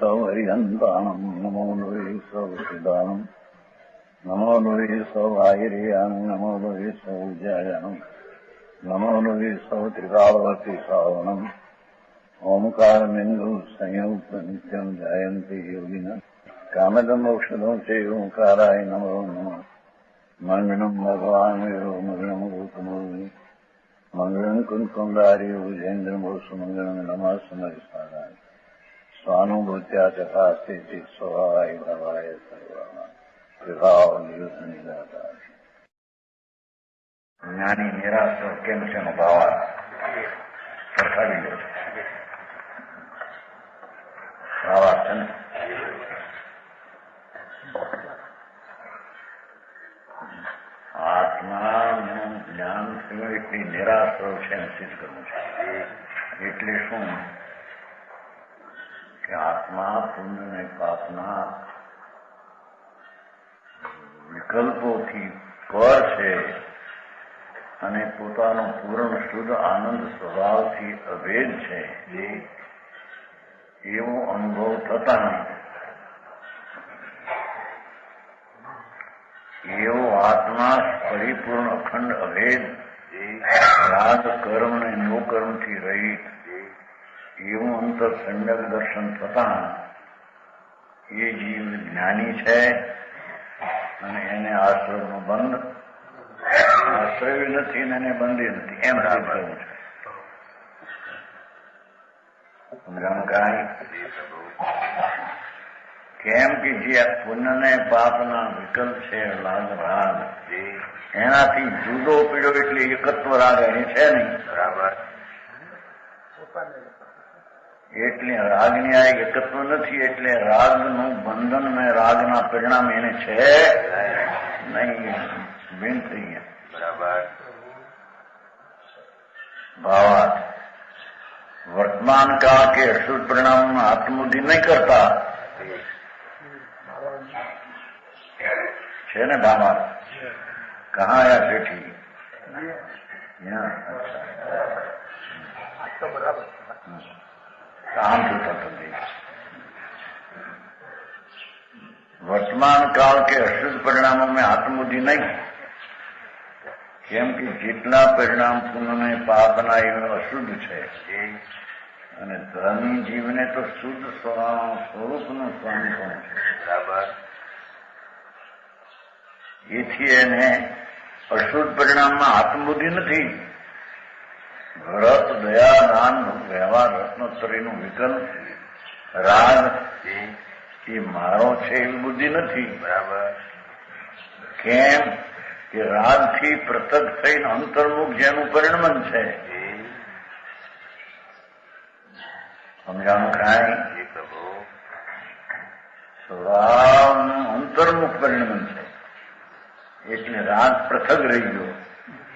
સૌહરિહંતાણમ નમો લોહી સૌદાનમ નમો લોહી સૌભાગીરિયાન નમો લોહી સૌજયાનમ નમો લોહી સૌ ત્રિકાળવતી શ્રાવણમ ઓમકારમિંદુ સંયુક્ત નિત્યમ જયંતી યોગિન કામદમ ઔષધો છે ઓંકારાય નમો નમઃ મંગળમ ભગવાન વિરો મંગળમ ગૌતમોર્મિ મંગળમ કુંકુંડારી ભુજેન્દ્રમોસુ મંગળમ નમઃ સમયસારાય સ્વાનુભૂત્યા ચકાસ્તે સ્વભાવાય ભવાય સર્વા વિભાવ નિયુદ્ધ નિરાકાર જ્ઞાની નિરાશ કેમ છે નો ભાવા સરખાવી લો ભાવા છે ને આત્માનું જ્ઞાન થયું એટલી નિરાશ છે સિદ્ધ કરવું છે. એટલે શું કે આત્મા પુણ્ય અને પાપના વિકલ્પોથી પર છે અને પોતાનો પૂર્ણ શુદ્ધ આનંદ સ્વભાવથી અભેદ છે એવો અનુભવ થતા નહીં. એવો આત્મા પરિપૂર્ણ અખંડ અભેદ રાગ કર્મ અને નો કર્મથી રહિત એવું અંતર સમ્યક દર્શન થતા એ જીવ જ્ઞાની છે અને એને આશ્રયનો બંધ આશ્રય નથી ને એને બંધી નથી એમ સિદ્ધ કરવું છે. સમજાણું કાંઈ કેમ કે જે પુણ્ય ને પાપના વિકલ્પ છે રાગ એનાથી જુદો પીડો એટલે એકત્વ રાગ એની છે નહીં બરાબર. એટલે રાગની આ એકત્વ નથી એટલે રાગનું બંધન અને રાગના પરિણામ એને છે નહીં. બેન થઈ ગયા બરાબર. ભાવાર્થ વર્તમાન કાળ કે અશુદ્ધ પરિણામમાં આત્મબુદ્ધિ નહીં કરતા છે ને ભાવાર્થ. કહા આયા સેઠી બરાબર काम होता था. वर्तमान काल के अशुद्ध परिणामों में आत्मबुद्धि नहीं, केम कि જેટલા પરિણામ પુણ્ય પાપના એ અશુદ્ધ છે અને ધર્મી જીવને તો શુદ્ધ સ્વરૂપનું સ્વામી પણ છે બરાબર. એથી એને અશુદ્ધ પરિણામમાં આત્મબુદ્ધિ નથી. વ્રત દયા દાન વ્યવહાર રત્નોત્તરીનું વિકલ્પ રાગ એ મારો છે એવી બુદ્ધિ નથી બરાબર. કેમ કે રાગથી પૃથક થઈને અંતર્મુખ જેનું પરિણમન છે સમજાણું કાંઈ સ્વભાવનું અંતર્મુખ પરિણમન છે એટલે રાગ પૃથક રહી ગયો.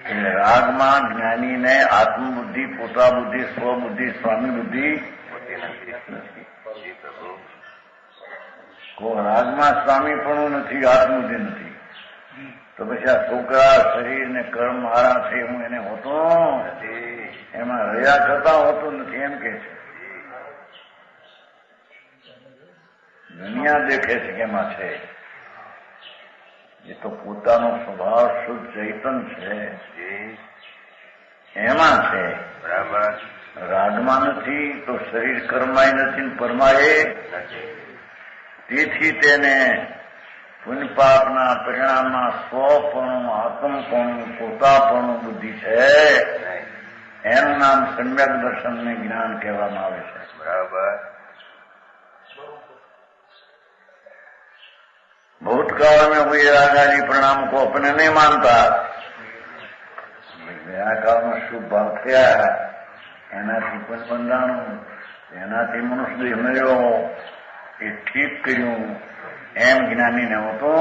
એટલે રાગમાં જ્ઞાનીને આત્મબુદ્ધિ પોતા બુદ્ધિ સ્વબુદ્ધિ સ્વામી બુદ્ધિ રાગમાં સ્વામી પણ નથી આત્મબુદ્ધિ નથી તો પછી આ છોકરા શરીર ને કર્મ મારા છે હું એને હોતો એમાં રહ્યા થતા હોતો નથી એમ કે છે. દુનિયા દેખે છે કે એમાં છે એ તો પોતાનો સ્વભાવ શુદ્ધ ચૈતન છે એમાં છે બરાબર. રાગમાં નથી તો શરીર કર્માય નથી પરમાય તેથી તેને પુણ્ય પાપના પરિણામમાં સ્વપણું આત્મપણું પોતાપણું બુદ્ધિ છે. એનું નામ સમ્યક દર્શન ને જ્ઞાન કહેવામાં આવે છે બરાબર. भूतकाल में हुए रागादि परिणाम को अपने नहीं मानता. ગયા કાળમાં શુભ ભાવ થયા એનાથી પણ બંધાણું એનાથી મનુષ્ય દેહ મળ્યો એ ઠીક કર્યું એમ જ્ઞાનીને હોતો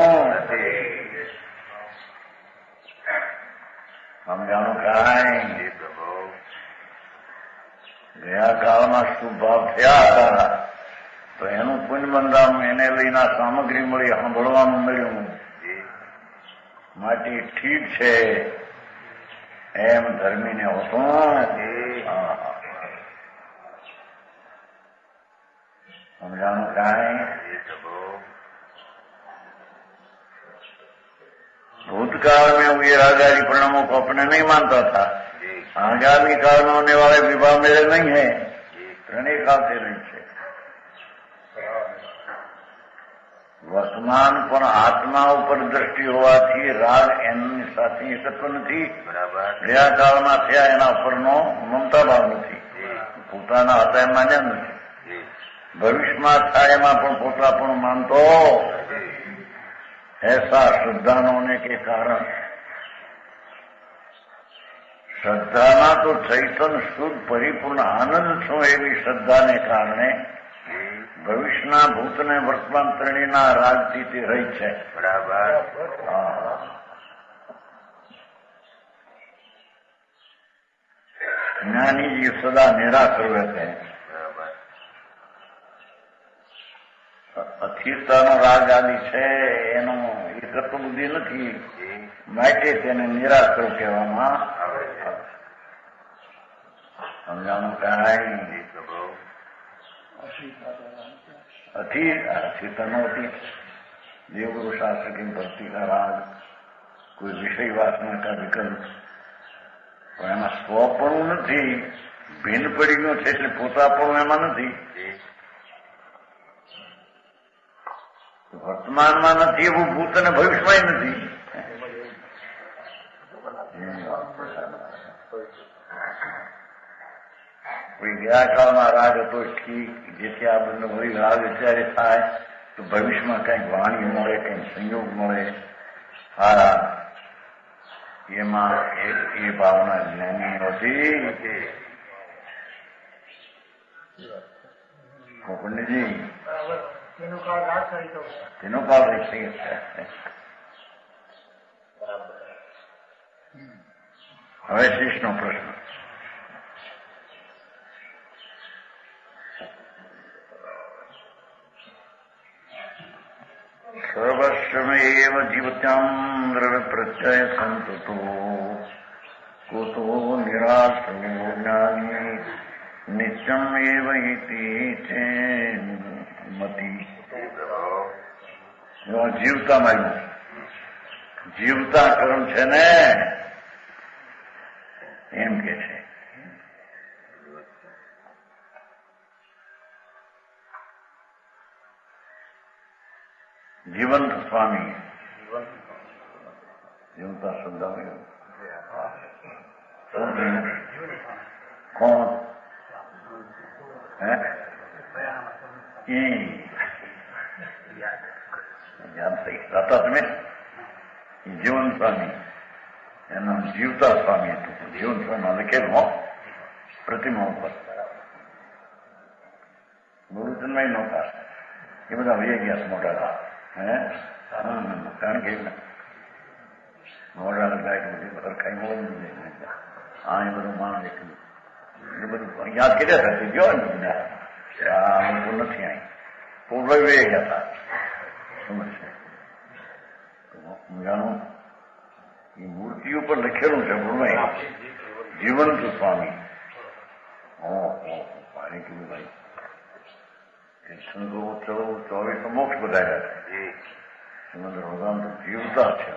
સમજાણું કાંઈ. ગયા કાળમાં શુભ ભાવ થયા હતા તો એનું પુણ્ય બંધાણું એને લઈને સામગ્રી મળી સાંભળવાનું મળ્યું માટે ઠીક છે એમ ધર્મીને હોતો समझाना चाहें। भूतकाल में वो ये राजारी परिणामों को अपने नहीं मानता था, आगामी काल में होने वाले विवाह मेरे नहीं है, ત્રણેય કાળ થઈ રહી છે। વર્તમાન પણ આત્મા ઉપર દ્રષ્ટિ હોવાથી રાગ એની સાથે શકતો નથી। ગયા કાળમાં થયા એના ઉપરનો મમતા ભાવ નથી, પોતાના હતા એમ માન્યા નથી। ભવિષ્યમાં થાય એમાં પણ પોતાપણું માનતો। ऐसा श्रद्धा न होने के कारण, श्रद्धाना तो चैतन्य शुद्ध परिपूर्ण आनंद छो एवी श्रद्धा ने कारणे भविष्यना भूतने वर्तमान त्रणीना राजથી તે રહી છે। બરાબર। જ્ઞાની जी સદા નિરાકર રહેતે। અસ્થિરતાનો રાગ આદિ છે એનો એકત્વ બુદ્ધિ નથી, માટે તેને નિરાકર કહેવામાં આવે છે। સમજાણું કાંઈ अथीता नहोती। देवगुरु शास्त्र की भक्ति का राग, कोई विषय वासना का विकल्प, પણ એમાં સ્વપણું નથી, ભિન્ન પડી ગયું છે એટલે પોતાપણું એમાં નથી, વર્તમાનમાં નથી એવું ભૂત અને ભવિષ્યમાં નથી। કોઈ ગયા કાળમાં રાગ હતો ઠીક, જેથી આ બંને વળી રાગ અત્યારે થાય તો ભવિષ્યમાં કંઈક વાણી મળે, કંઈક સંયોગ મળે, હા એમાં એ ભાવના જ્ઞાની હતી। પંડિતજી તેનો કાળ રહી છે। હવે શીશનો પ્રશ્ન। सर्वस्वमेव जीवत्यां द्रव्य प्रत्यय संततो कुतो निराशो ज्ञानी नित्यम एव इति चेन्मति। जीवताમાં જીવતા કર્મ છે ને એમ કે છે। जीवंत स्वामी, जीवता शब्द में कौन है? याद सही रहता तुम्हें? जीवन स्वामी एना जीवता स्वामी હતું। જીવન સ્વામી લખેલું પ્રતિમા ઉપર ગુરુજનમાં નહોતા, એ બધા વહી ગયા છે મોટા। કારણ કે મોડા લગાય બધી સરખાઈ મોડું હા એ બધું માણ એટલું એ બધું યાદ કર્યા હતા ગયો ને બધા આ બધું નથી અહીં પૂર્વ વે ગયા હતા। સમજશે હું જાણું એ મૂર્તિ ઉપર લખેલું છે પૂર્વ જીવંત સ્વામી। પાણી કીધું ભાઈ કૃષ્ણ ચલો 24 મોક્ષ બધાયા છે। શ્રીમદ ભગવાન તો જીવતા છે,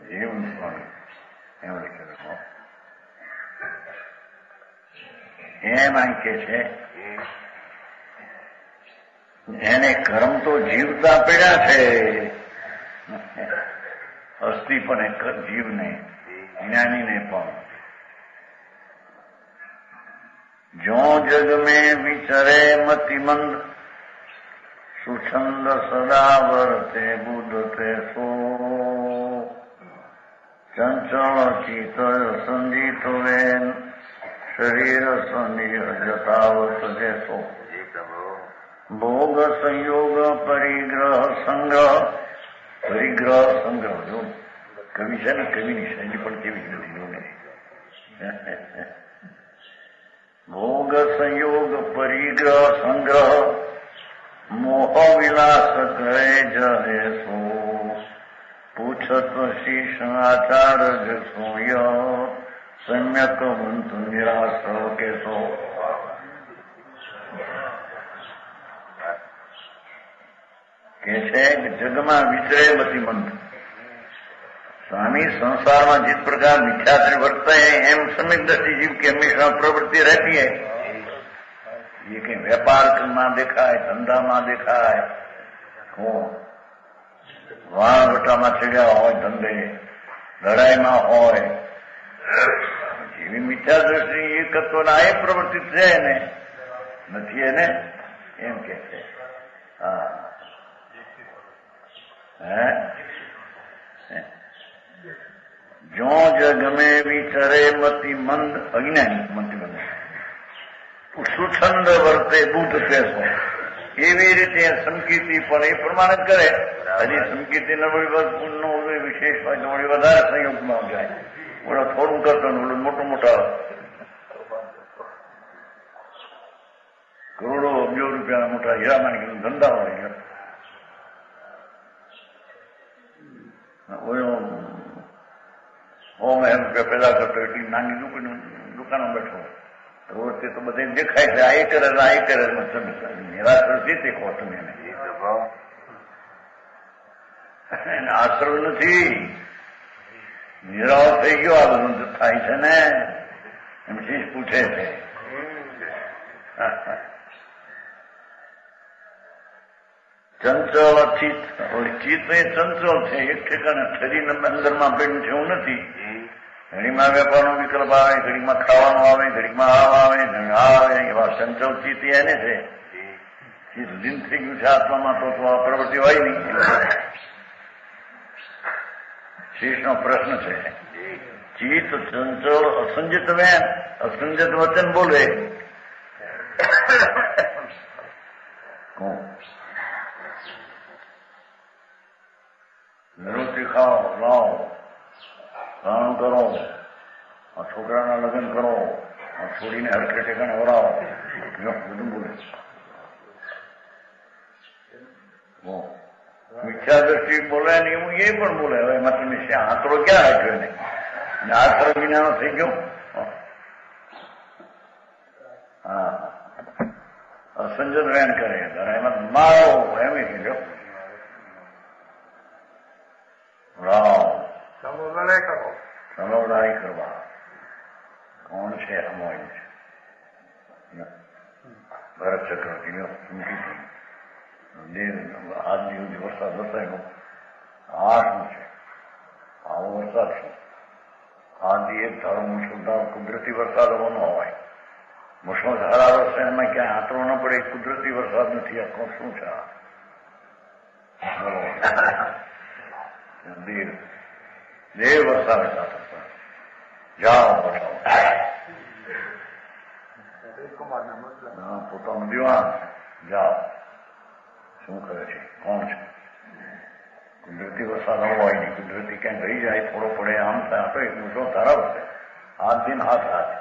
જીવન સ્વામી એમ લખેલું। એમ અહીં કે છે એને કર્મ તો જીવતા પડ્યા છે, અસ્થિ પણ એક જીવને જ્ઞાનીને પણ। जो जग में विचरे मतिमंद सुछंद सदा वर्ते बुद्धते सो चंचल चित संजित वेन शरीर सनिह जतावत जैसो भोग संयोग परिग्रह संग्रह जो कवि है ना, कवि ની શૈલી પણ કેવી નથી। भोग संयोग परिग्रह संग्रह मोह विलास करे जय सो पूछत शीश आचार सोय सम्यक बंतु निराश के सो। કે છે કે જગમાં વિચરે મતિમંદ સ્વામી સંસારમાં जिस प्रकार मिथ्यात्व वर्तता है एम सम्यक दृष्टि जीव की हमेशा प्रवृत्ति रहती है। ये कहीं व्यापार में देखा है, धंधा में देखा है, वाणवटा में चढ़्या हो धंधे लड़ाई में हो जीवी मिथ्या दृष्टि ये तत्व ना ये प्रवर्तित है ने नहीं है ने एम के हाँ जो जग में विचरे मति मंद अज्ञानी मति मंद सुछंद वर्ते बुद्ध पेशो એવી રીતે સમકીર્તિ પણ એ પ્રમાણે જ કરે। હજી સમકીર્તિને વળી વિશેષ હોય તો વળી વધારે સંયોગમાં જાય, ઓલો થોડું કરતો ઓલું મોટું મોટા કરોડો અબજો રૂપિયાના મોટા હીરામાની ધંધા હોય ₹100 રૂપિયા પેદા કરતો એટલી નાની દુકાનો બેઠો રોજ તો બધે દેખાય છે આ કરે નિરાશર છે તે કહો તમે આશ્રવ નથી, નિરાશ થઈ ગયો આ બધું થાય છે ને એમ ચીજ પૂછે છે। ચંચળ ચિત્ત ચિત્ત એ ચંચળ છે, એક ઠેકાને શરીરના અંદરમાં પેલું છે એવું નથી। ઘડીમાં વેપારનો વિકલ્પ આવે, ઘડીમાં ખાવાનું આવે, ઘડીમાં આવે એવા ચંચળ ચિત્ત એને છે। ચિત્ત લીન થઈ ગયું છે આત્મામાં તો આ પ્રવૃત્તિ હોય નહીં। શેષનો પ્રશ્ન છે ચિત્ત ચંચળ અસંજત વેન અસંજત વચન બોલે રોટી ખાઓ લાવો સ્નાન કરો, આ છોકરાના લગ્ન કરો, આ છોડીને હરખે ઠેકાણે વરાવો, બધું બોલે। મિથ્યા દ્રષ્ટિ બોલે ને એવું એ પણ બોલે। હવે એમાં તમે આંતરો ક્યાં રાખ્યો ને આંતરો વિનાનો થઈ ગયો। હા અસંજત વેન કરે એમાં મારો એમ કીધો સમવડાઈ કરવા કોણ છે અમોય છે ભરત ચક્રવર્તી આજ દિવસ વરસાદ વરસાય 8 છે આવો વરસાદ છે આદિ એક ધારો મુસળધાર કુદરતી વરસાદ હોવાનો હોય। મુસળધારા વરસે એમાં ક્યાંય આંતરો ન પડે કુદરતી વરસાદ નથી। આખો શું છે દેવ વરસાવે જાઓ પોતાનું દિવાન જાઓ શું કરે છે કોણ છે। કુદરતી વરસાદ આવો હોય નહીં, કુદરતી ક્યાંક રહી જાય થોડો પડે આમ થાય તો એક મૂછો ધારા વરસે હાથ દિન હાથ હાથ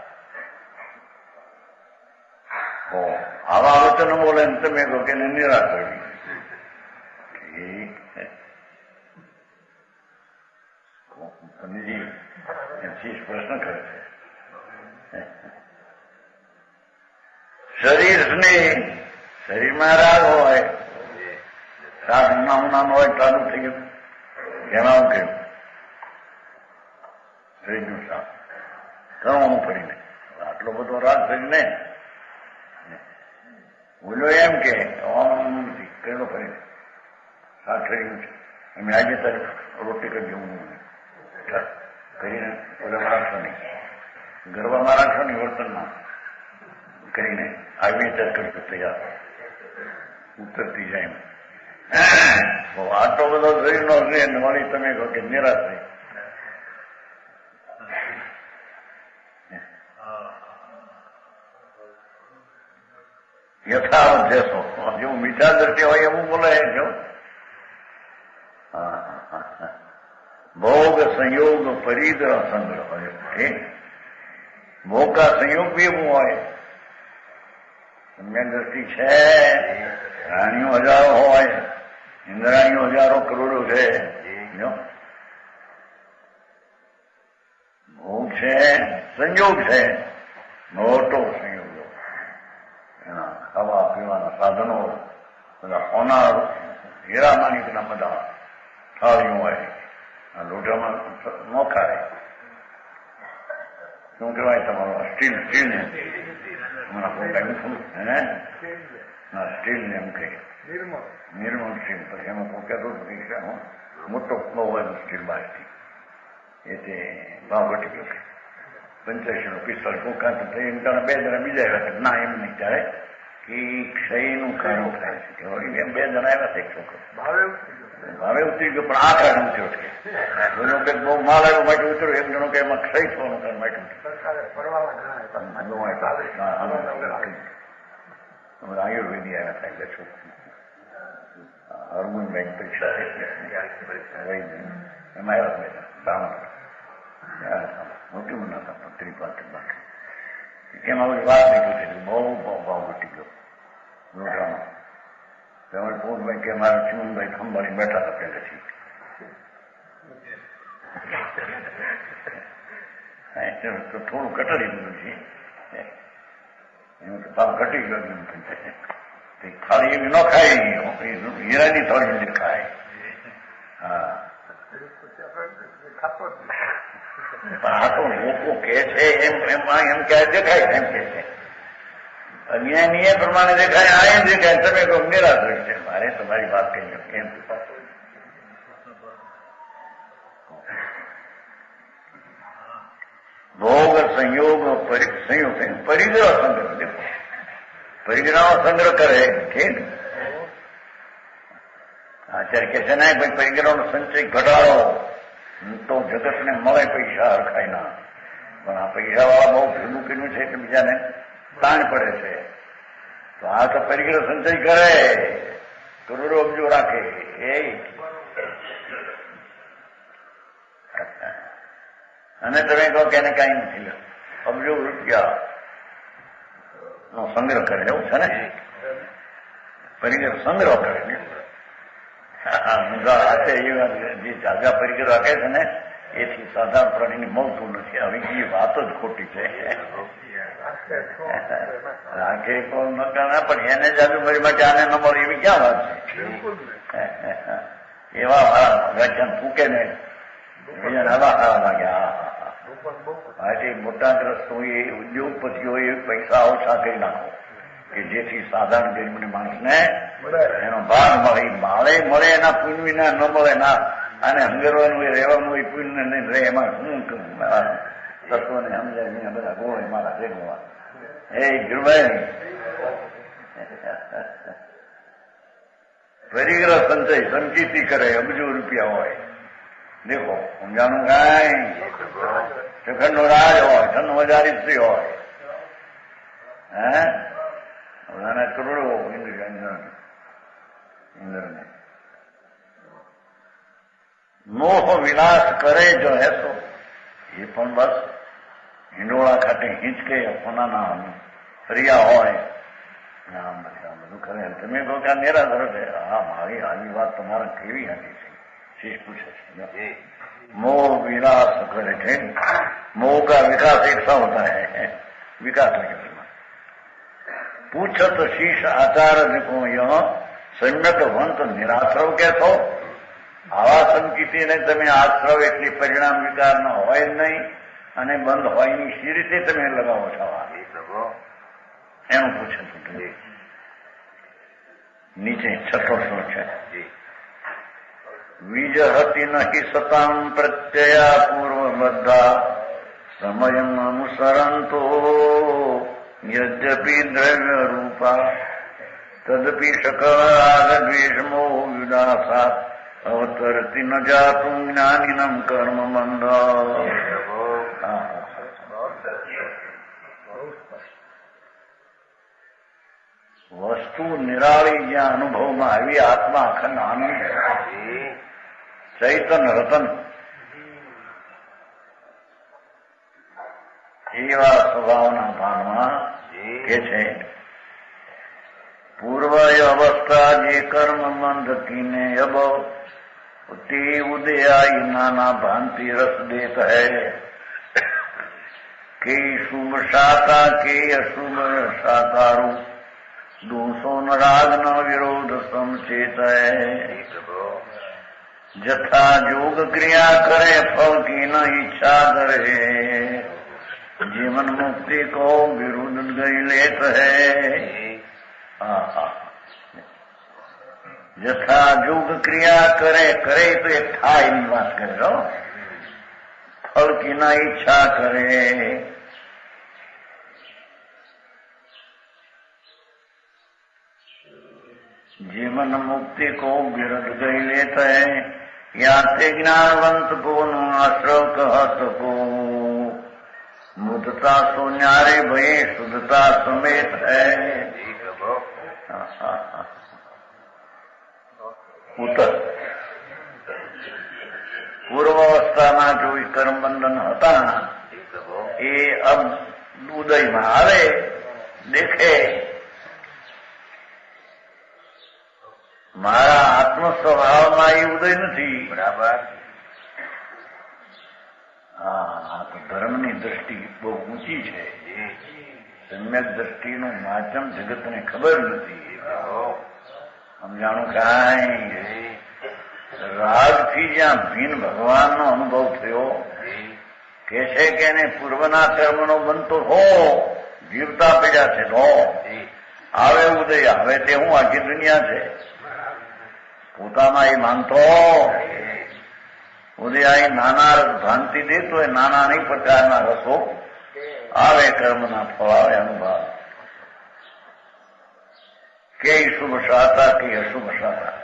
આવા વચનો બોલે ને તમે કહો કે નિરાશ કરી ઠીક સમજી એમથી પ્રશ્ન કરે છે શરીરમાં રાગ હોય રાગ નાનું હોય ચાલુ થઈ ગયું એમાં હું કહ્યું થઈ ગયું સાપ કરવાનું ફરીને આટલો બધો રાગ થઈને બોલો એમ કે નથી કયો ફરીને શાક થઈ ગયું છે અમે આજે તારે રોટી કરી દેવું કરીને ઓલામાં રાખશો નહીં, ગરબામાં રાખશો નહીં, વર્તનમાં કરીને આવી ત્યારે કરતો તૈયાર ઉતરતી જાય આટલો બધો શરીરનો છે વળી તમે કહો કે નિરાશ થઈ યથાવત જશો જેવું મીઠા દ્રષ્ટિ હોય એવું બોલાય જો ભોગ સંયોગ પરિગ્રહ સંગ્રહ હોય ભોગ કા સંયોગ भी એવું હોય સમ્યક દ્રષ્ટિ છે રાણીઓ હજારો હોય ઇન્દ્રાણીઓ હજારો કરોડો છે ભોગ છે સંયોગ છે મોટો સંયોગ એના ખાવા પીવાના સાધનો બધા હોનાર હીરા માણિકના બધા થાળીઓ હોય, આ લોઢામાં ન ખાય. શું કહેવાય તમારું સ્ટીલ ને સ્ટીલ ને એમ કહે નિર્મળ સ્ટીલ. પછી એમાં કોઈ કહેતો મોટો ફ્લો હોય સ્ટીલ બહારથી એ તે ભાવ ઘટી ગયો 85 45 કાંતો થઈ એમ તારે 2 જણા બીજા આવ્યા ના એમ નહીં ચાલે કે ક્ષયનું કારણ થાય છે. 2 જણા આવ્યા એક છોકરો ભાવે ઉતરી ગયો, પણ આ કારણ નથી ઉઠે. એનો કંઈક બહુ માલ આવ્યો માટે ઉતર્યો, એક જણો કે એમાં ક્ષય થવાનું કારણ માટે આયુર્વેદી આવ્યા થાય એટલે છોકરી હાર્મોન બેંક પરીક્ષા એમાં આવ્યા બ્રાહ્મણ મોટી ઉંમરના હતા 30-35 બાકી. એમાં બધી વાત નહીં પૂછે, બહુ ભાવ ઘટી ગયો લોટામાં. તમારે પૂર્ણભાઈ કે મારા ચીમનભાઈ ખંભાળી બેઠા હતા પહેલેથી. તો થોડું ઘટાડી દીધું છે એમ તો ભાવ ઘટી ગયો. થાળી એવી ન ખાય, હીરાની થાળી ખાય. હા પણ આ તો લોકો કે છે એમાં એમ ક્યારે દેખાય એમ કે છે અન્યાય પ્રમાણે દેખાય, આ એમ દેખાય. તમે કહો નિરાશ છે, મારે તમારી વાત કહી એમ ભોગ સંયોગ સંયોગ પરિગ્રહ સંગ્રહ દેખો, પરિગ્રહનો સંગ્રહ કરે છે. આચાર્ય કે છે ના ભાઈ પરિગ્રહનો સંચય ઘટાડો તો જગતને મળે પૈસા હરખાય ના. પણ આ પૈસા વાળા બહુ ભેગું કર્યું છે કે બીજાને તાણ પડે છે. તો આ તો પરિગ્રહ સંચય કરે, કરોડો અબજો રાખે એ અને તમે કહો કે એને કઈ નથી, અબજો રૂપિયા નો સંગ્રહ કરે એવું છે ને, પરિગ્રહ સંગ્રહ કરે ને. જે જાગા પરિગ્રહ રાખે છે ને એથી સાધારણ પ્રાણીની મળતું નથી. હવે એ વાત જ ખોટી છે. રાખે કોણ ના, પણ એને જાદુગરી માટે આને ન મળે એવી ક્યાં વાત છે? એવા મારા વ્યાખ્યાન ફૂકે ને બીજા નવા ખાવા લાગ્યા. આજે મોટા ગ્રસ્તો એ ઉદ્યોગપતિઓ એ પૈસા ઓછા કરી નાખો કે જેથી સાધારણ ગરીબને માણસને એનો ભાગ મળે. માળે મળે એના પુણ્યના ન મળે ના, અને હંગરવાનું એ રહેવાનું એ પુણ્ય નહીં રહે. એમાં શું તત્વને સમજાય નહીં, બધા ગોળ મારા ભેગવા એ ગીરભાઈ પરિગ્રહ સંચય સંચિતી કરે, અબજો રૂપિયા હોય. દેખો ઊંઝાનું ગાય શ્રીખંડ નો રાજ હોય, 3,000 સ્ત્રી હોય, હે બધાને કરોડો ઇન્દ્રને મોહ વિનાશ કરે જો હેસો એ પણ બસ હિંડોળા ખાતે હિંચકે સોનાના ફરિયા હોય. આમ બધું કરે. તમે કહો કે આ નિરાધાર છે. હા મારી આવી વાત તમારા કેવી હતી છે? શીશ પૂછે છે. मोह विनाश करे थे, मोह का विकास एक सा होता है, विकास नहीं. पूछत शीश आचार देखो यह सम्यक वंत निराश्रव कैसो. આવા સંકિતીને તમે આશ્રવ એટલી પરિણામ વિકાર ન હોય જ નહીં અને બંધ હોય ની સી રીતે તમે લગાવો છો એનું પૂછે છે. નીચે 6 શ્લોક છે. વિજહતિ નહિ સતામ પ્રત્યયા પૂર્વબદ્ધા સમયમ અનુસરંતો યદ્યપિ દ્રવ્ય રૂપા તદપિ શકરાગ દ્વેષમો વિનાશા અવતરતી ન જાતું જ્ઞાનિનમ કર્મ મંદ. વસ્તુ નિરાળી જ્યાં અનુભવમાં આવી આત્મા અખંડ આનંદ ચૈતન રતન એવા સ્વભાવના ભાગમાં કે છે પૂર્વ અવસ્થા જે કર્મ મંદતીને અબ તે ઉદયાઈ નાના ભાંતિ રસ દેત હૈ કે શુભ શાતા કે અશુભ શાતારું दोषो न राग न विरोध समचेत जथा योग क्रिया करे फल की न इच्छा करे जीवन मुक्ति को विरुद्ध गई लेत है। यथा योग क्रिया करे करे तो एक था એની વાત કરે લો ફળ की न इच्छा करे जीवन मुक्ति को विरुद्ध गई लेते हैं या ते ज्ञानवंत को आश्रव कहत को मुदता सो न्यारे भये शुद्धता समेत है। ઉત્તર પૂર્વાવસ્થામાં જો કર્મ બંધન હતા એ અબ ઉદયમાં આવે દેખે મારા આત્મ સ્વભાવમાં એ ઉદય નથી બરાબર. હા તો ધર્મની દ્રષ્ટિ બહુ ઊંચી છે. સમ્યક દ્રષ્ટિનું માધ્યમ જગતને ખબર નથી. સમજાણું કાંઈ રાગથી જ્યાં ભીન ભગવાનનો અનુભવ થયો કે છે કે એને પૂર્વના કર્મનો બનતો હો જીવતા પડ્યા છે હો આવે ઉદય હવે તે હું આખી દુનિયા છે પોતામાં એ માનતો ઉદય અહીં નાના ભ્રાંતિ દેતો હોય નાના નહીં પ્રકારના રસો આવે કર્મના ફળ આવે અનુભવ કે શુભ શાતા કે અશુભ શાતા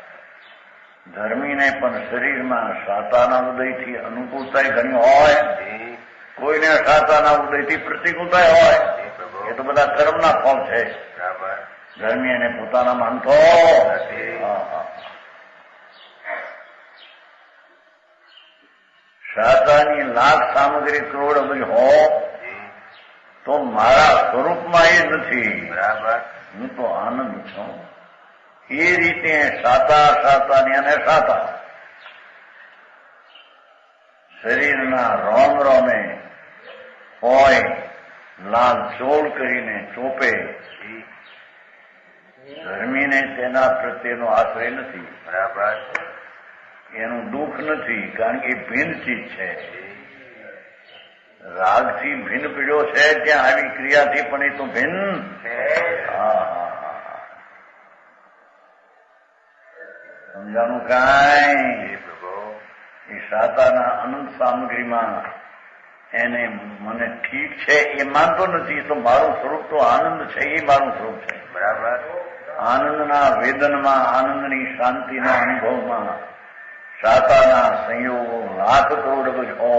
ધર્મીને પણ શરીરમાં શાતાના ઉદયથી અનુકૂળતા ઘણી હોય કોઈને શાતાના ઉદયથી પ્રતિકૂળતા હોય એ તો બધા કર્મના ફળ છે. ધર્મી એને પોતાના માનતો શાતાની લાખ સામગ્રી કરોડ અબજ હો તો મારા સ્વરૂપમાં એ નથી બરાબર. હું તો આનંદ છું. એ રીતે શાતાની અને શાતા શરીરના રોમ રોમે હોય લાલ ચોળ કરીને ચોપે ધર્મીને તેના પ્રત્યેનો આશ્રય નથી બરાબર. એનું દુઃખ નથી કારણ કે એ ભિન્ન ચીજ છે. રાગથી ભિન્ન પીડ્યો છે ત્યાં આવી ક્રિયાથી પણ એ તો ભિન્ન સમજાનું કાંઈ એ શાતાના અનંત સામગ્રીમાં એને મને ઠીક છે એ માનતો નથી. તો મારું સ્વરૂપ તો આનંદ છે એ મારું સ્વરૂપ છે બરાબર. આનંદના વેદનમાં આનંદની શાંતિના અનુભવમાં શાતાના સંયોગો લાખ કરોડ અબજ હો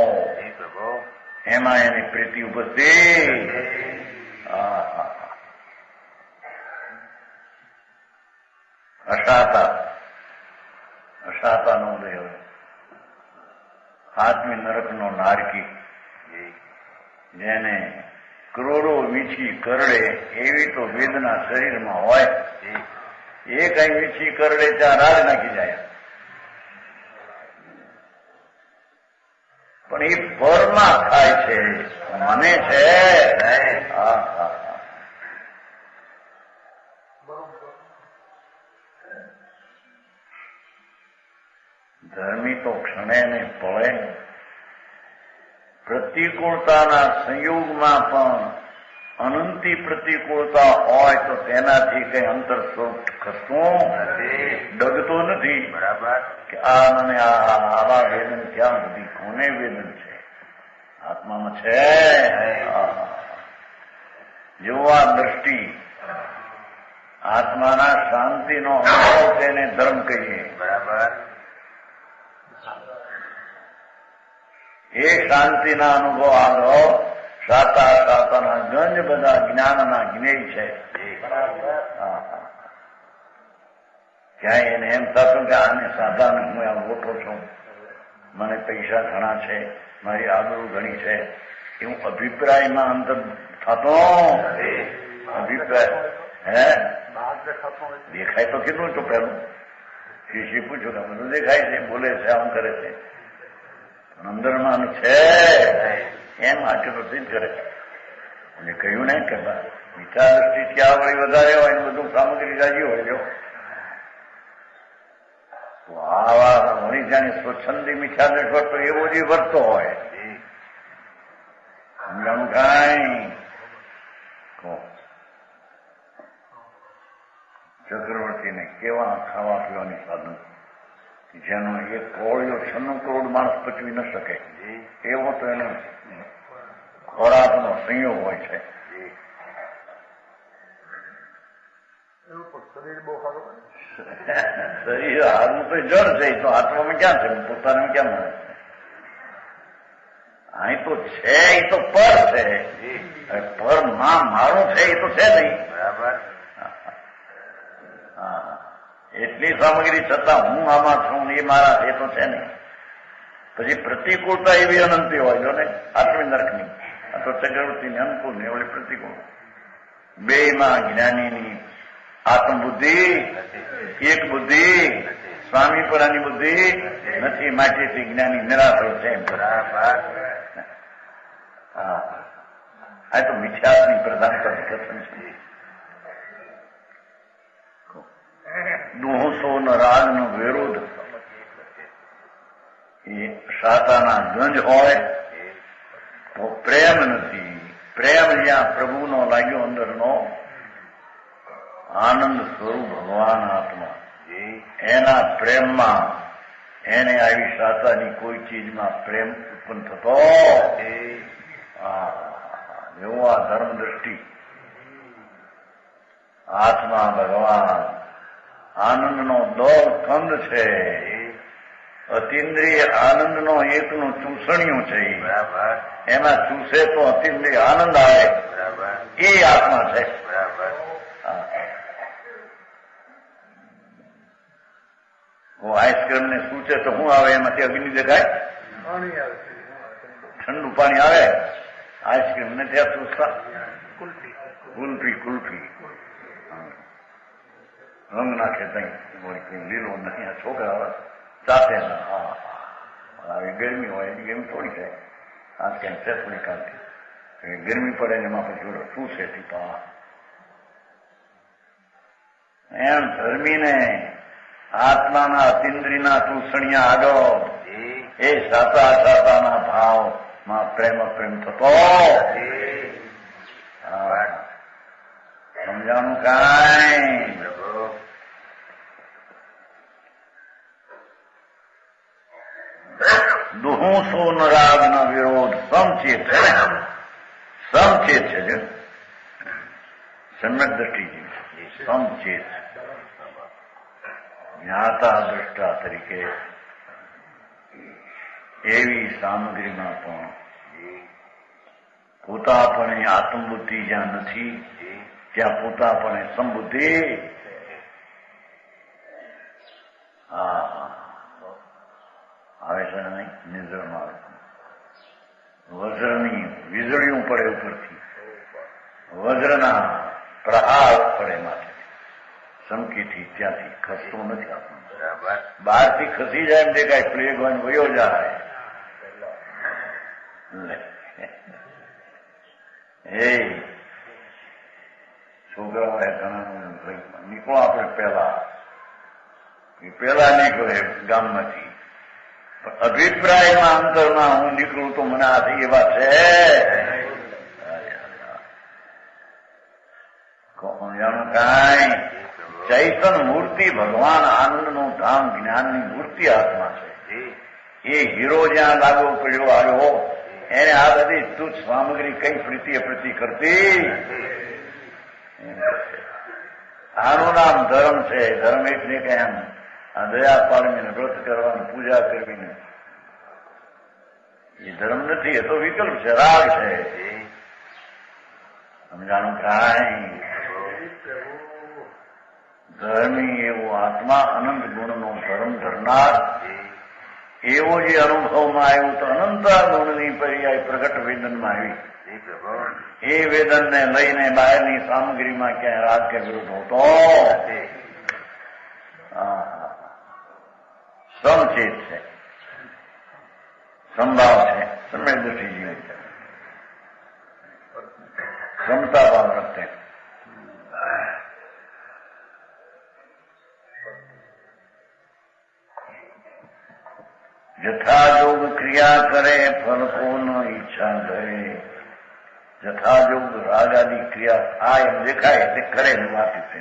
એમાં એની પ્રીતિ ઉપસ્થિત. અશાતાનો ઉદય હોય આત્મી નરકનો નારકી જેને કરોડો વીછી કરડે એવી તો વેદના શરીરમાં હોય. એ કઈ વીછી કરડે ત્યાં રાગ નાખી જાય પણ એ પરમાં થાય છે મને છે. ધર્મી તો ક્ષણે ને પળે પ્રતિકૂળતાના સંયોગમાં પણ અનંતી પ્રતિકૂળતા હોય તો તેનાથી કઈ અંતર સ્વરૂપ ખસતું ડગતો નથી બરાબર. કે આ મને આવા વેદન ક્યાં બધી કોને વેદન છે આત્મામાં છે. જો આ દ્રષ્ટિ આત્માના શાંતિનો અનુભવ તેને ધર્મ કહીએ બરાબર. એ શાંતિના અનુભવ આગળ શાતાના ગંજ બધા જ્ઞાનના જ્ઞેય છે. ક્યાંય એને એમ થતું કે આને સાધાને હું આ મોટો છું મને પૈસા ઘણા છે મારી આબરૂ ઘણી છે એવું અભિપ્રાયમાં અંતર થતો અભિપ્રાય દેખાય તો કેટલું છું પેલું શીશી પૂછ્યું કે બધું દેખાય છે બોલે છે આમ કરે છે અંદરમાં છે એમ આટલું સિદ્ધ કરે છે. કહ્યું નહીં કે મિથ્યા દ્રષ્ટિ ત્યાં વળી વધારે હોય ને બધું સામગ્રી રાજી હોય જો આવા વળી જાણે સ્વચ્છંદી મિથ્યા દ્રષ્ટિ તો એવો જ વર્તો હોય સમજાણું કાંઈ ચક્રવર્તીને કેવા ખાવા પીવાની સાધન જેનો એક કોળિયો 96 કરોડ માણસ પચવી ન શકે એવો તો એનો ખોરાકનો સંયોગ હોય છે. શરીર હારનું તો જળ છે તો આત્મામાં ક્યાં છે પોતાને ક્યાં મળે છે? અહીં તો છે એ તો પર છે પર માં મારું છે એ તો છે નહીં બરાબર. એટલી સામગ્રી છતાં હું આમાં છું એ મારા એ તો છે નહીં. પછી પ્રતિકૂળતા એવી અનંતી હોય જો ને આત્મી નરકની આ તો ચક્રવર્તીની અનુકૂળ ને ઓલી પ્રતિકૂળ બે માં જ્ઞાનીની આત્મબુદ્ધિ એક બુદ્ધિ સ્વામી પરાની બુદ્ધિ નથી માટેથી જ્ઞાની નિરાશર છે. આ તો મિથ્યાની પ્રધાનતા કથન છે. દોહસો ન રાગ નો વિરોધ એ સાતાના ગંજ હોય તો પ્રેમ નથી. પ્રેમ જ્યાં પ્રભુનો લાગ્યો અંદરનો આનંદ સ્વરૂપ ભગવાન આત્મા એના પ્રેમમાં એને આવી સાતાની કોઈ ચીજમાં પ્રેમ ઉત્પન્ન થતો એવો આ ધર્મ દ્રષ્ટિ આત્મા ભગવાન આનંદનો દોર કંદ છે. અતિન્દ્રિય આનંદનો એકનું ચૂસણિયું છે. એમાં ચૂસે તો અતિન્દ્રિય આનંદ આવે એ આત્મા છે. આઈસ્ક્રીમ ને સૂચે તો શું આવે એમાંથી અગ્નિ દેખાય ઠંડુ પાણી આવે આઈસ્ક્રીમ ને ત્યાં ચૂસતા કુલ્ફી રંગ નાખે તઈ લીલો નથી છોકરા ચાતે આવી ગરમી હોય એની ગરમી થોડી થાય આ ક્યાંક છે થોડી કાઢતી ગરમી પડે ને એમાં પછી શું છે ટીપા એમ ધર્મીને આત્માના અતિન્દ્રિયના ચૂસણિયા આગળ એ સાતાના ભાવમાં પ્રેમ થતો સમજાણું કાંઈ દુહુસો ન રાગ નો વિરોધ સમચેત છે સમચેત છે સમ્યક દ્રષ્ટિ સમચેત જ્ઞાતા દ્રષ્ટા તરીકે એવી સામગ્રીમાં પણ પોતાપણે આત્મબુદ્ધિ જ્યાં નથી ત્યાં પોતાપણે સંબુદ્ધિ આવે છે નહીં નિર્જળમાં વજ્રની વીજળીઓ પડે ઉપરથી વજ્રના પ્રહાર પડે માથે સંકેથી ત્યાંથી ખસતું નથી આપણું બહારથી ખસી જાય એમ દેખાય પ્લેગ હોય વયો જાય એ છોકરાઓએ ઘણા નીકળો આપણે પેલા નીકળે ગામમાંથી અભિપ્રાયમાં અંતરમાં હું નીકળું તો મને આ થઈ એવા છે જાણું કાંઈ ચૈતન મૂર્તિ ભગવાન આનંદનું ધામ જ્ઞાનની મૂર્તિ આત્મા છે. એ હીરો જ્યાં લાગો પડ્યો આવ્યો એને આ બધી તુચ્છ સામગ્રી કઈ પ્રીતિ અપ્રીતિ કરતી આનું નામ ધર્મ છે. ધર્મ એટલે કે એમ આ દયા પાડવીને વ્રત કરવાની પૂજા કરવીને એ ધર્મ નથી. એ તો વિકલ્પ છે, રાગ છે. સમજાણું કાંઈ ધર્મી એવો આત્મા અનંત ગુણનો ધર્મ ધરનાર એવો જે અનુભવમાં આવ્યું તો અનંત ગુણની પર્યાય પ્રગટ વેદનમાં આવી એ વેદનને લઈને બહારની સામગ્રીમાં ક્યાંય રાગ કે વિરોધ હોતો સમચેત છે, સંભાવ છે, સમય દ્રષ્ટિ જીવ છે. समता भाव रखते हैं। जथा योग क्रिया करे फल को न ઈચ્છા करे। जथा योग राग आदि क्रिया થાય એમ દેખાય તે કરે વાતી છે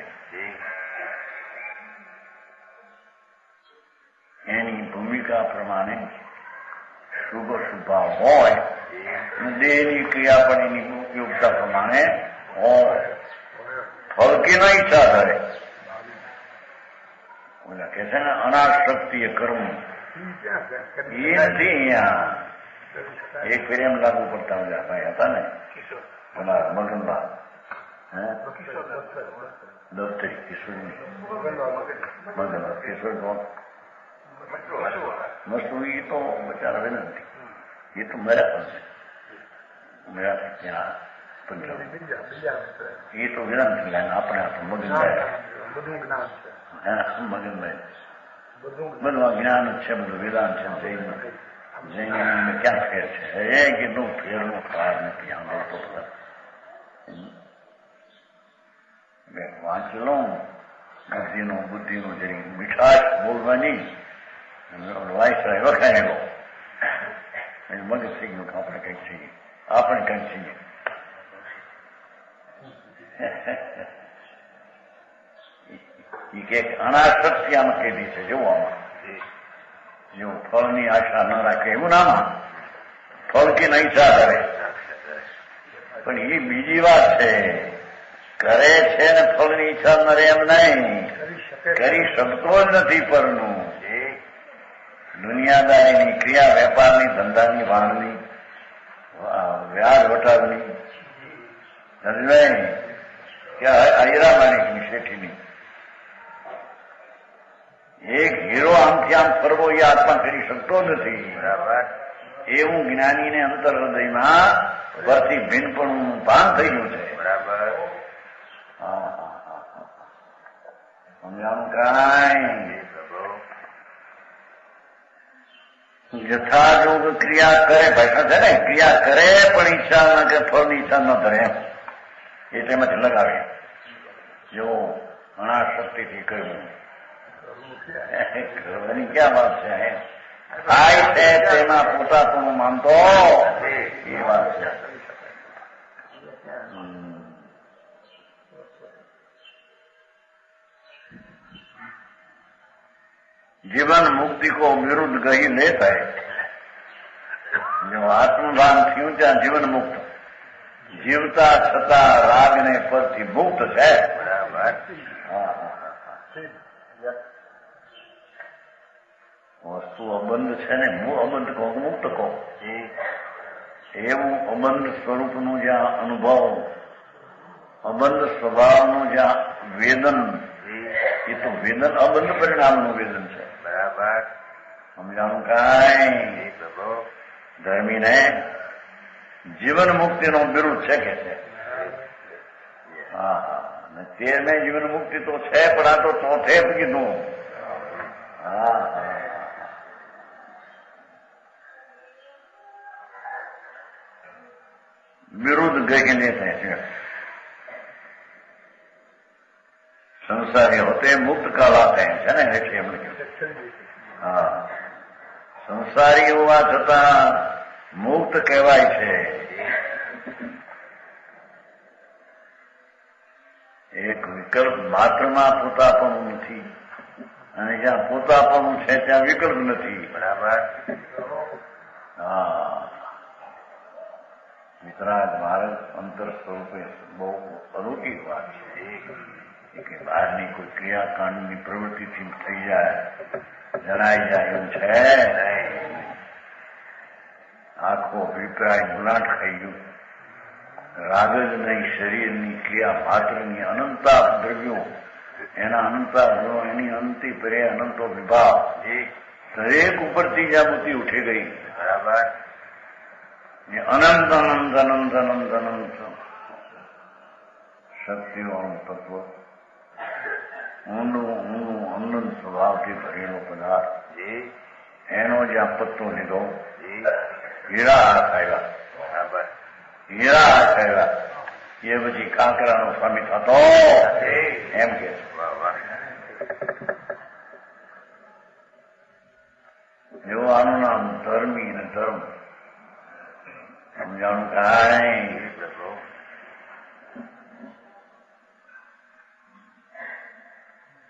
એની ભૂમિકા પ્રમાણે શુભ સ્વભાવ હોય દેહની ક્રિયા પણ એની ઉપયોગતા પ્રમાણે હોય ફળ કે ન ઈચ્છા કરે। ઓલા કે છે ને અનાશક્તિય કર્મ એ નથી અહીંયા એક ફેર એમ લાગુ પડતા ભાઈ હતા ને તમારા મગનમાં દફતરી કિશોરની મગનમાં કિશોર કોણ મસ્તું એ તો બચારા વિનંતી એ તો મર્યા પણ છે મર્યા ત્યાં પંજાબ એ તો વિનંતી લાઈન આપણે મગનભાઈ મગનભાઈ બધું જ્ઞાન છે બધું વેદાંત છે જૈન ક્યાં ફેર છે એ કીધું ફેરનું કાર નથી આંધો તો વાંચ લઉં બુદ્ધિનું જરી મીઠાશ બોલવાની વાયસરાય વખાયેલો મગજ થઈ ગયું આપણે કંઈક છીએ આપણે કંઈક છીએ એ કે અનાશક્તિ આમાં કીધી છે જોવું આમાં જો ફળની આશા ન રાખે એવું નામાં ફળ કે નહીં ઈચ્છા કરે પણ એ બીજી વાત છે કરે છે ને ફળની ઈચ્છા ન રહે એમ નહીં કરી શકતો જ નથી પરનું દુનિયાદારીની ક્રિયા વેપારની ધંધાની વાણની વ્યાજ વટાવની સમજાય કે આયરા માણિકની શેઠીની એક હીરો આમથી આમ ફરવો એ આત્મા કરી શકતો નથી બરાબર એવું જ્ઞાનીને અંતર હૃદયમાં પરથી ભિન્નપણું ભાન થઈ ગયું છે બરાબર સમજાણું કાંઈ જથા યોગ ક્રિયા કરે ભાષા છે ને ક્રિયા કરે પણ ઈચ્છા ન કે ફળની ઈચ્છા ન ધરે એટલે એમાંથી લગાવે જો અનાશક્તિથી કહ્યું કરવાની ક્યાં વાત છે થાય છે તેમાં પોતાપણું માનતો એ વાત છે जीवन मुक्ति को विरुद्ध गही लेता है जो आत्मभान थी ત્યાં જીવન મુક્ત જીવતા છતાં રાગ ને પરથી મુક્ત છે બરાબર વસ્તુ અબંધ છે ને હું અબંધ કહું મુક્ત કહું એવું અબંધ સ્વરૂપનું જ્યાં અનુભવ અબંધ સ્વભાવનું જ્યાં વેદન એ તો વેદન અબંધ પરિણામનું વેદન છે બરાબર સમજાણું કાંઈ ધર્મીને જીવન મુક્તિનો વિરુદ્ધ છે કે છે હા તેને જીવન મુક્તિ તો છે પણ આ તો ચોથે જ કીધું હા વિરુદ્ધ ગઈને થાય છે સંસારી હોતે મુક્ત कहलाते हैं છે ને એટલે એમણે કહ્યું હા સંસારી હોવા છતાં મુક્ત કહેવાય છે એક વિકલ્પ માત્રમાં પોતાપણું નથી અને જ્યાં પોતાપણું છે ત્યાં વિકલ્પ નથી બરાબર હા વિતરાગ માર્ગ અંતર સ્વરૂપે બહુ અલૌકિક વાત છે કે બહારની કોઈ ક્રિયાકાંડની પ્રવૃત્તિથી થઈ જાય જણાઈ જાય એવું છે આખો અભિપ્રાય ગુલાટ ખાઈ ગયું રાગ જ નહીં શરીરની ક્રિયા માત્રની અનંતા દ્રવ્યો એના અનંતા ગુણો એની અંતિ પરે અનંતો વિભાગ દરેક ઉપરથી જાગૃતિ ઉઠી ગઈ બરાબર અનંત અનંત અનંત અનંત અનંત શક્તિઓનું તત્વ ઊંડું ઊંડું અનંત સ્વભાવથી ભરેલો પદાર્થ એનો જ્યાં પત્તો લીધો હીરા હાથ આવ્યા બરાબર હીરા હાથ આવ્યા એ પછી કાંકરાનો સ્વામી થતો એમ કે જો આનું નામ ધર્મી અને ધર્મ સમજાણું કાંઈ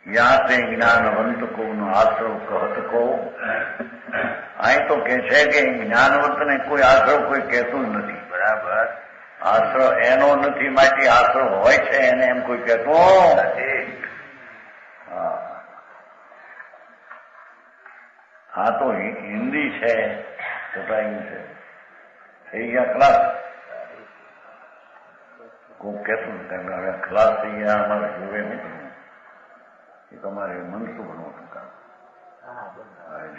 યા તે જ્ઞાનવંત કો નો આશ્રવ કહત કો અહીં તો કે છે કે જ્ઞાનવંતને કોઈ આશ્રવ કોઈ કહેતું જ નથી. બરાબર. આશ્રવ એનો નથી માટે આશ્રવ હોય છે એને એમ કોઈ કહેતું. હા તો હિન્દી છે છતાં છે થઈ ગયા ક્લાસ કોઈ કહેતું નથી. હવે ક્લાસ થઈ ગયા અમારે જોવે નહીં એ તમારે મનસુખનું હતું કામ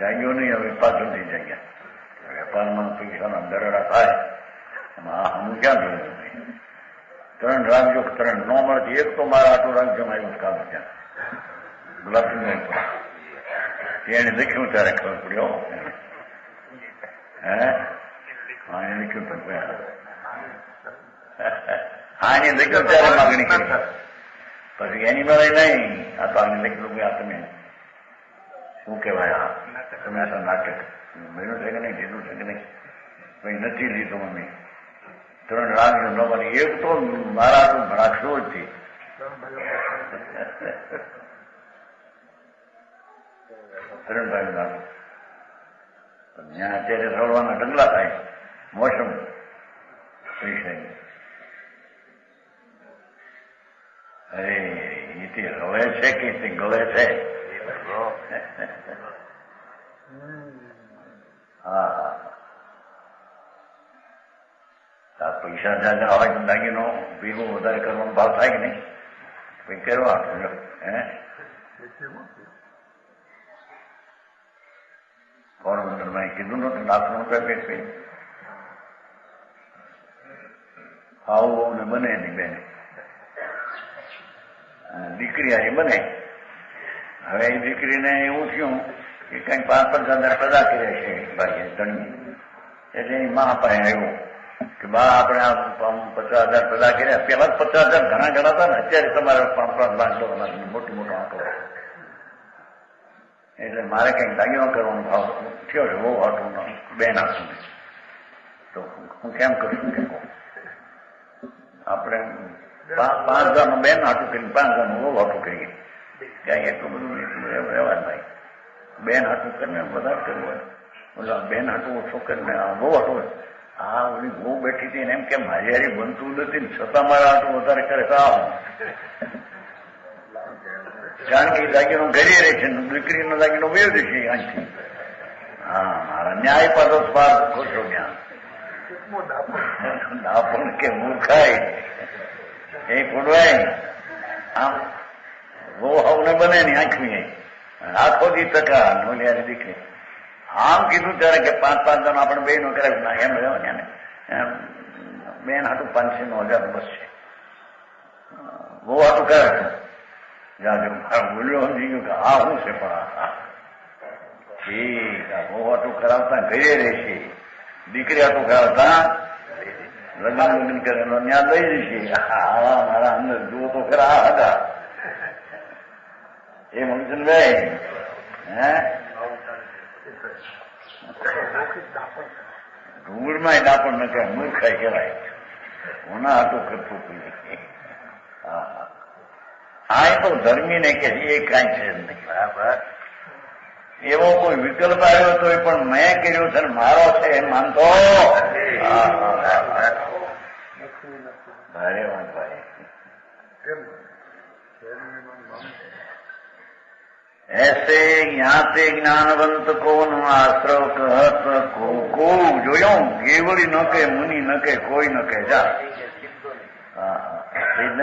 જાગ્યો નહીં. હવે પાછળ થઈ જાય વેપારમાં પૈસાના દરડા થાય એમાં હું ક્યાં જોયું? 3 રાખજો, 3 ન મળતી એક તો મારા આટલું રાખજો આવ્યું કામ ત્યાં ગુલાબસિંહ એને લખ્યું ત્યારે ખબર પડ્યો. હે હા એને લખ્યું હા એને લખ્યું ત્યારે માગણી કરી. પછી એની મળે નહીં. આ તો આને લખેલું આ તમે શું કહેવાય તમે આ નાટક મળ્યું છે કે નહીં લીધું છે કે નહીં? પછી નથી લીધું અમે 3 રાખજો ન બને એક તો મારા તો રાખશો જ છે. ત્યાં અત્યારે રડવાના ઢગલા થાય મોસમ પૈસા. અરે એથી રવે છે કે ગળે છે? હા પૈસા જાજા હોય તો દાગીનો ભેગું વધારે કરવાનો ભાવ થાય કે નહીં? કઈ કરવા હે પોરબંદરમાં કીધું નતું ₹1,00,000 કઈ આવું ને બને એની બેન દીકરી આ બને. હવે એ દીકરીને એવું થયું કે કઈક 5-5,000 પેદા કર્યા છે ભાઈ ધણી. એટલે એની મા પાસે આવ્યું કે બા આપણે આ 50,000 પેદા કર્યા. પેલા 50,000 ઘણા ઘણા હતા ને અત્યારે તમારે 5-5 લાખ મોટું મોટું આંકડો. એટલે મારે કઈક દાગીનો કરવાનો ભાવ થયો છે બહુ હાટું બેન હાટું. તો હું કેમ કરશું કે આપણે 5,000 બેન હાટું કરીને 5,000 બહુ હાટું કરીએ. ક્યાંય એટલું બધું રહેવા ભાઈ. બેન હાટું કરીને બધા કરવું હોય. બોલા બેન હાટું ઓછો કરીને બહુ હાટું હોય. હા ઓલી બહુ બેઠી હતી ને એમ કે મારી હારી બનતું નથી ને છતાં મારા હાટું વધારે કરે તો કારણ કે દાગીનો ઘરે રહે છે દીકરીનો દાગીનો વયો દેશે અહીંથી. હા મારા ન્યાય પાછો સ્વાર ખોશો જ્ઞાન દાપણ કે મૂર્ખાય એ ખોડવાય. આમ બહુ હવને બને ને આંખવી આખો દી ટકા નોલિયાની દીકરી આમ કીધું ત્યારે કે 5-5 જણ આપણે બે નો કરે ના એમ રહેવા ને બેન હાટું 500-9,000 બસ છે. બહુ હાટું કરે છે બોલ્યો સમજી ગયું કે હા શું છે પણ ઠીક બહુ હાટું કરાવતા ઘરે રહેશે. દીકરી હાટું કરાવતા લગ્ન કરેલો ત્યાં લઈ જશે. હા મારા અંદર જુઓ તો ખરા હતા એ મનસુખભાઈ. હે ડુંગળમાં ડાપણ ન કહેવાય મૂર્ખાઈ કહેવાય. કોના હાટું કરતું પડી. હા હા તો ધર્મી ને કે એ કાંઈ છે નહીં. બરાબર. એવો કોઈ વિકલ્પ આવ્યો તો પણ મેં કર્યું છે મારો છે એમ માનતો ભારે વાત ભાઈ. ऐसे ज्ञाते ज्ञानवंत को न आश्रव कहत को જોયો કેવળી ન કે મુનિ ન કે કોઈ ન કે જા.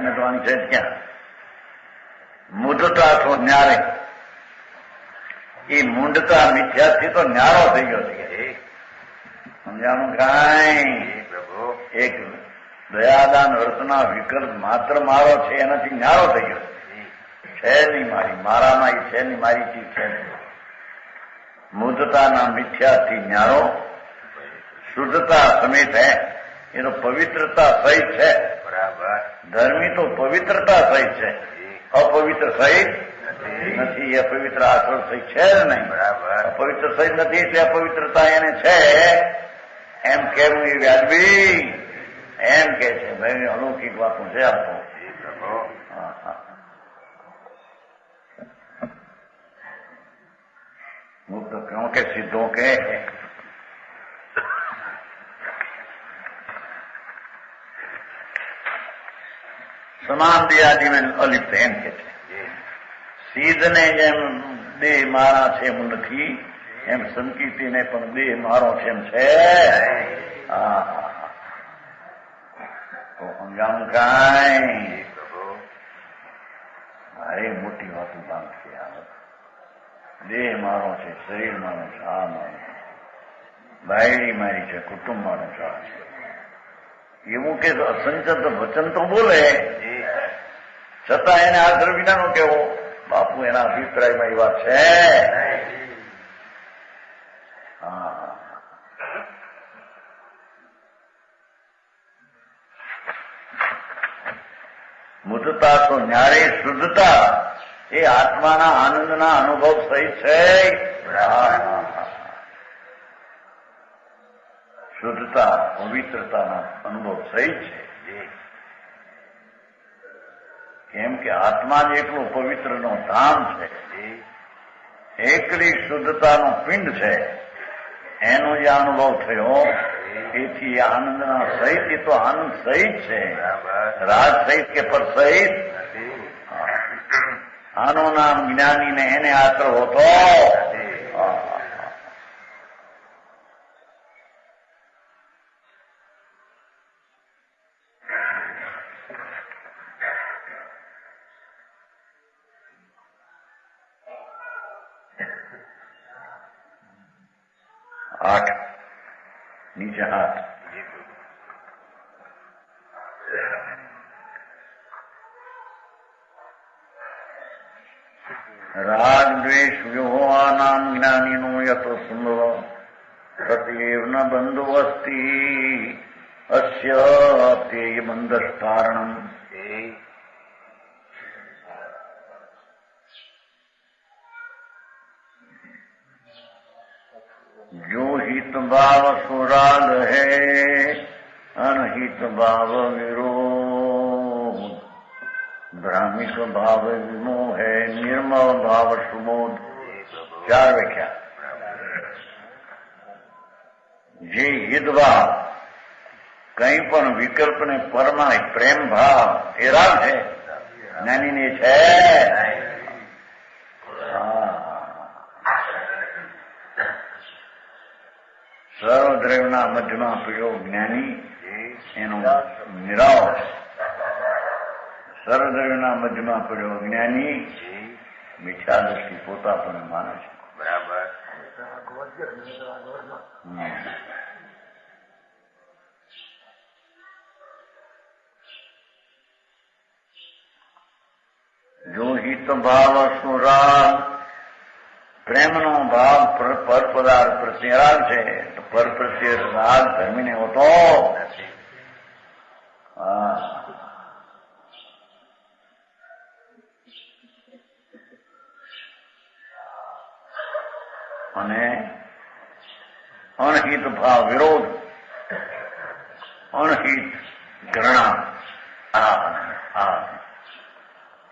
ને તો આની છે ક્યાં મૂઢતા તો ન્યારે એ મૂંઢતા મિથ્યાથી તો ન્યારો થઈ ગયો છે. સમજાણું કાંઈ? એક દયાદાન વર્તના વિકલ્પ માત્ર મારો છે એનાથી ન્યારો થઈ ગયો છે નહીં મારી. મારામાં એ છે નહીં મારી ચીજ છે. મૂઢતાના મિથ્યાથી ન્યારો શુદ્ધતા સમેત હે એનો પવિત્રતા સહિત છે. બરાબર. ધર્મી તો પવિત્રતા સહિત છે, અપવિત્ર સહિત નથી. અપવિત્ર આચરણ સહિત છે જ નહીં. બરાબર. અપવિત્ર સહિત નથી એટલે અપવિત્રતા એને છે એમ કેવું એ વ્યાજબી એમ કે છે. ભાઈ અલૌકિક વાતો છે આ તો. मुक्त क्यों के सिद्धों के સમાન દેહાદી में અલિપ્ત એમ કે છે. સિદ્ધને જેમ દેહ મારા છે એમ નથી, એમ સંકીર્તિને પણ દેહ મારો છે એમ છે. તો સમજાણું કાંઈ ભારે મોટી વાતો બાંધશે. દેહ મારો છે, શરીર મારો છે, આ મારો બાયડી મારી છે, કુટુંબ મારો છે. એવું કે અસંચત વચન તો બોલે, છતાં એને આદર વિનાનો કેવો. બાપુ એના અભિપ્રાયમાં એ વાત છે. મુદતા તો ન્યારે શુદ્ધતા એ આત્માના આનંદના અનુભવ સહિત છે. શુદ્ધતા પવિત્રતાના અનુભવ સહિત છે. કેમ કે આત્મા જ એકલું પવિત્રનો ધામ છે, એકલી શુદ્ધતાનો પિંડ છે. એનો જે અનુભવ થયો એથી આનંદના સહિત, એ તો આનંદ સહિત છે, રાજ સહિત કે પર સહિત. આનું નામ જ્ઞાનીને એને આશ્રય હોતો. 8 નીચે હાથ. રાગ દ્વેષ વ્યુહાનામ જ્ઞાનીનો યતો સંભવ તદેવ ન બંધુવસ્તી અસ્ય તેય બંધસ્તારણમ. जो हित भाव सुराग है अनहित भाव विरोध, भ्रामिक भाव विमोह है निर्मल भाव सुबोध. 4 व्याख्या. જે હિત ભાવ કઈ પણ વિકલ્પને પરમાય પ્રેમ ભાવ એ રાગ છે, જ્ઞાનીને છે. સર્વદ્રવ્યના મધ્યમાં પ્રયોગ જ્ઞાની એનો નિરાવ. સર્વદ્રવ્યના મધ્યમાં પ્રયોગ જ્ઞાની મિથ્યા દ્રષ્ટિ પોતા પણ માને છે. બરાબર. જો હિત ભાવ સુરાગ, પ્રેમનો ભાવ પર પદાર્થ પ્રત્યે રાગ છે, તો પર પ્રત્યે રાગ ધર્મીને હોતો નથી. અને અણહિત ભાવ વિરોધ, અણહિત ઘૃણા,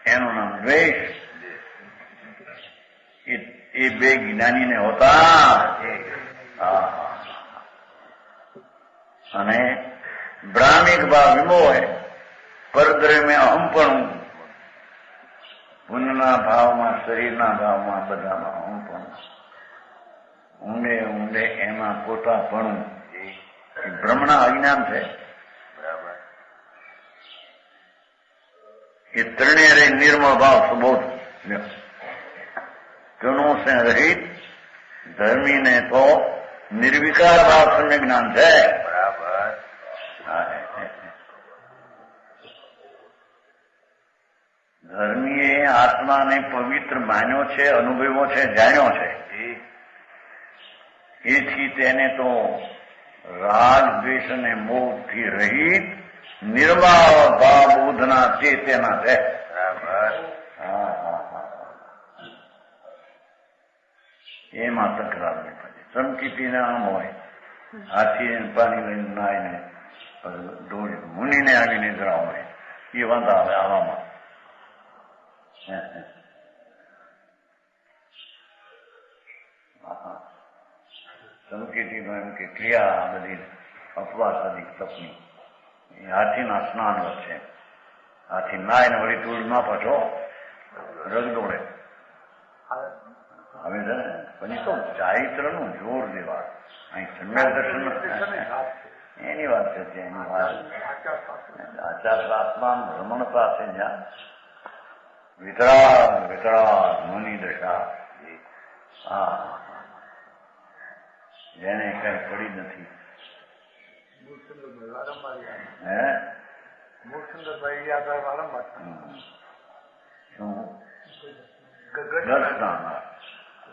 એનું નામ દ્વેષ. એ બે જ્ઞાનીને હોતા. અને ભ્રામિક ભાવ વિમોહ પરદ્રવ્ય અહમપણું, પુણ્યના ભાવમાં શરીરના ભાવમાં બધામાં અહમપણું, ઊંડે ઊંડે એમાં પોતાપણું, એ બ્રહ્મણા અજ્ઞાન છે. બરાબર. એ ત્રણેય રે નિર્મળ ભાવ સુબોધ ત્રણોं से रहित धर्मी तो निर्विकार भाव सम्य ज्ञान है. बराबर. ધર્મીએ આત્માને પવિત્ર માન્યો છે, અનુભવ્યો છે, જાણ્યો છે. એથી તેને તો રાગ દ્વેષ અને મોહથી રહિત નિર્મળ ભાવ બોધના ચેતના છે. એમાં તકરાર નહીં પડે. ચમકીતીને આમ હોય, હાથી પાણી લઈને નાઈને દોડી મુનિને આવી નિદ્રા હોય, એ વાંધા આવે આવામાં. ચમકીતીનો એમ કે ક્રિયા બધી અપવાસ અધિક તપની એ હાથીના સ્નાન વચ્ચે હાથી નાઈને વળી તૂડ ના પાછો રગ દોડે. હવે છે ને પછી તો ચારિત્રનું જોર દેવા અહીં સમ્યક દર્શન એની વાત છે. એની વાત આચાર શાસ્ત્રમાં ભ્રમણતા છે જ્યાં વિતરાગ વિતરાગ મુનિ દશા. હા, જેને કઈ પડી નથી.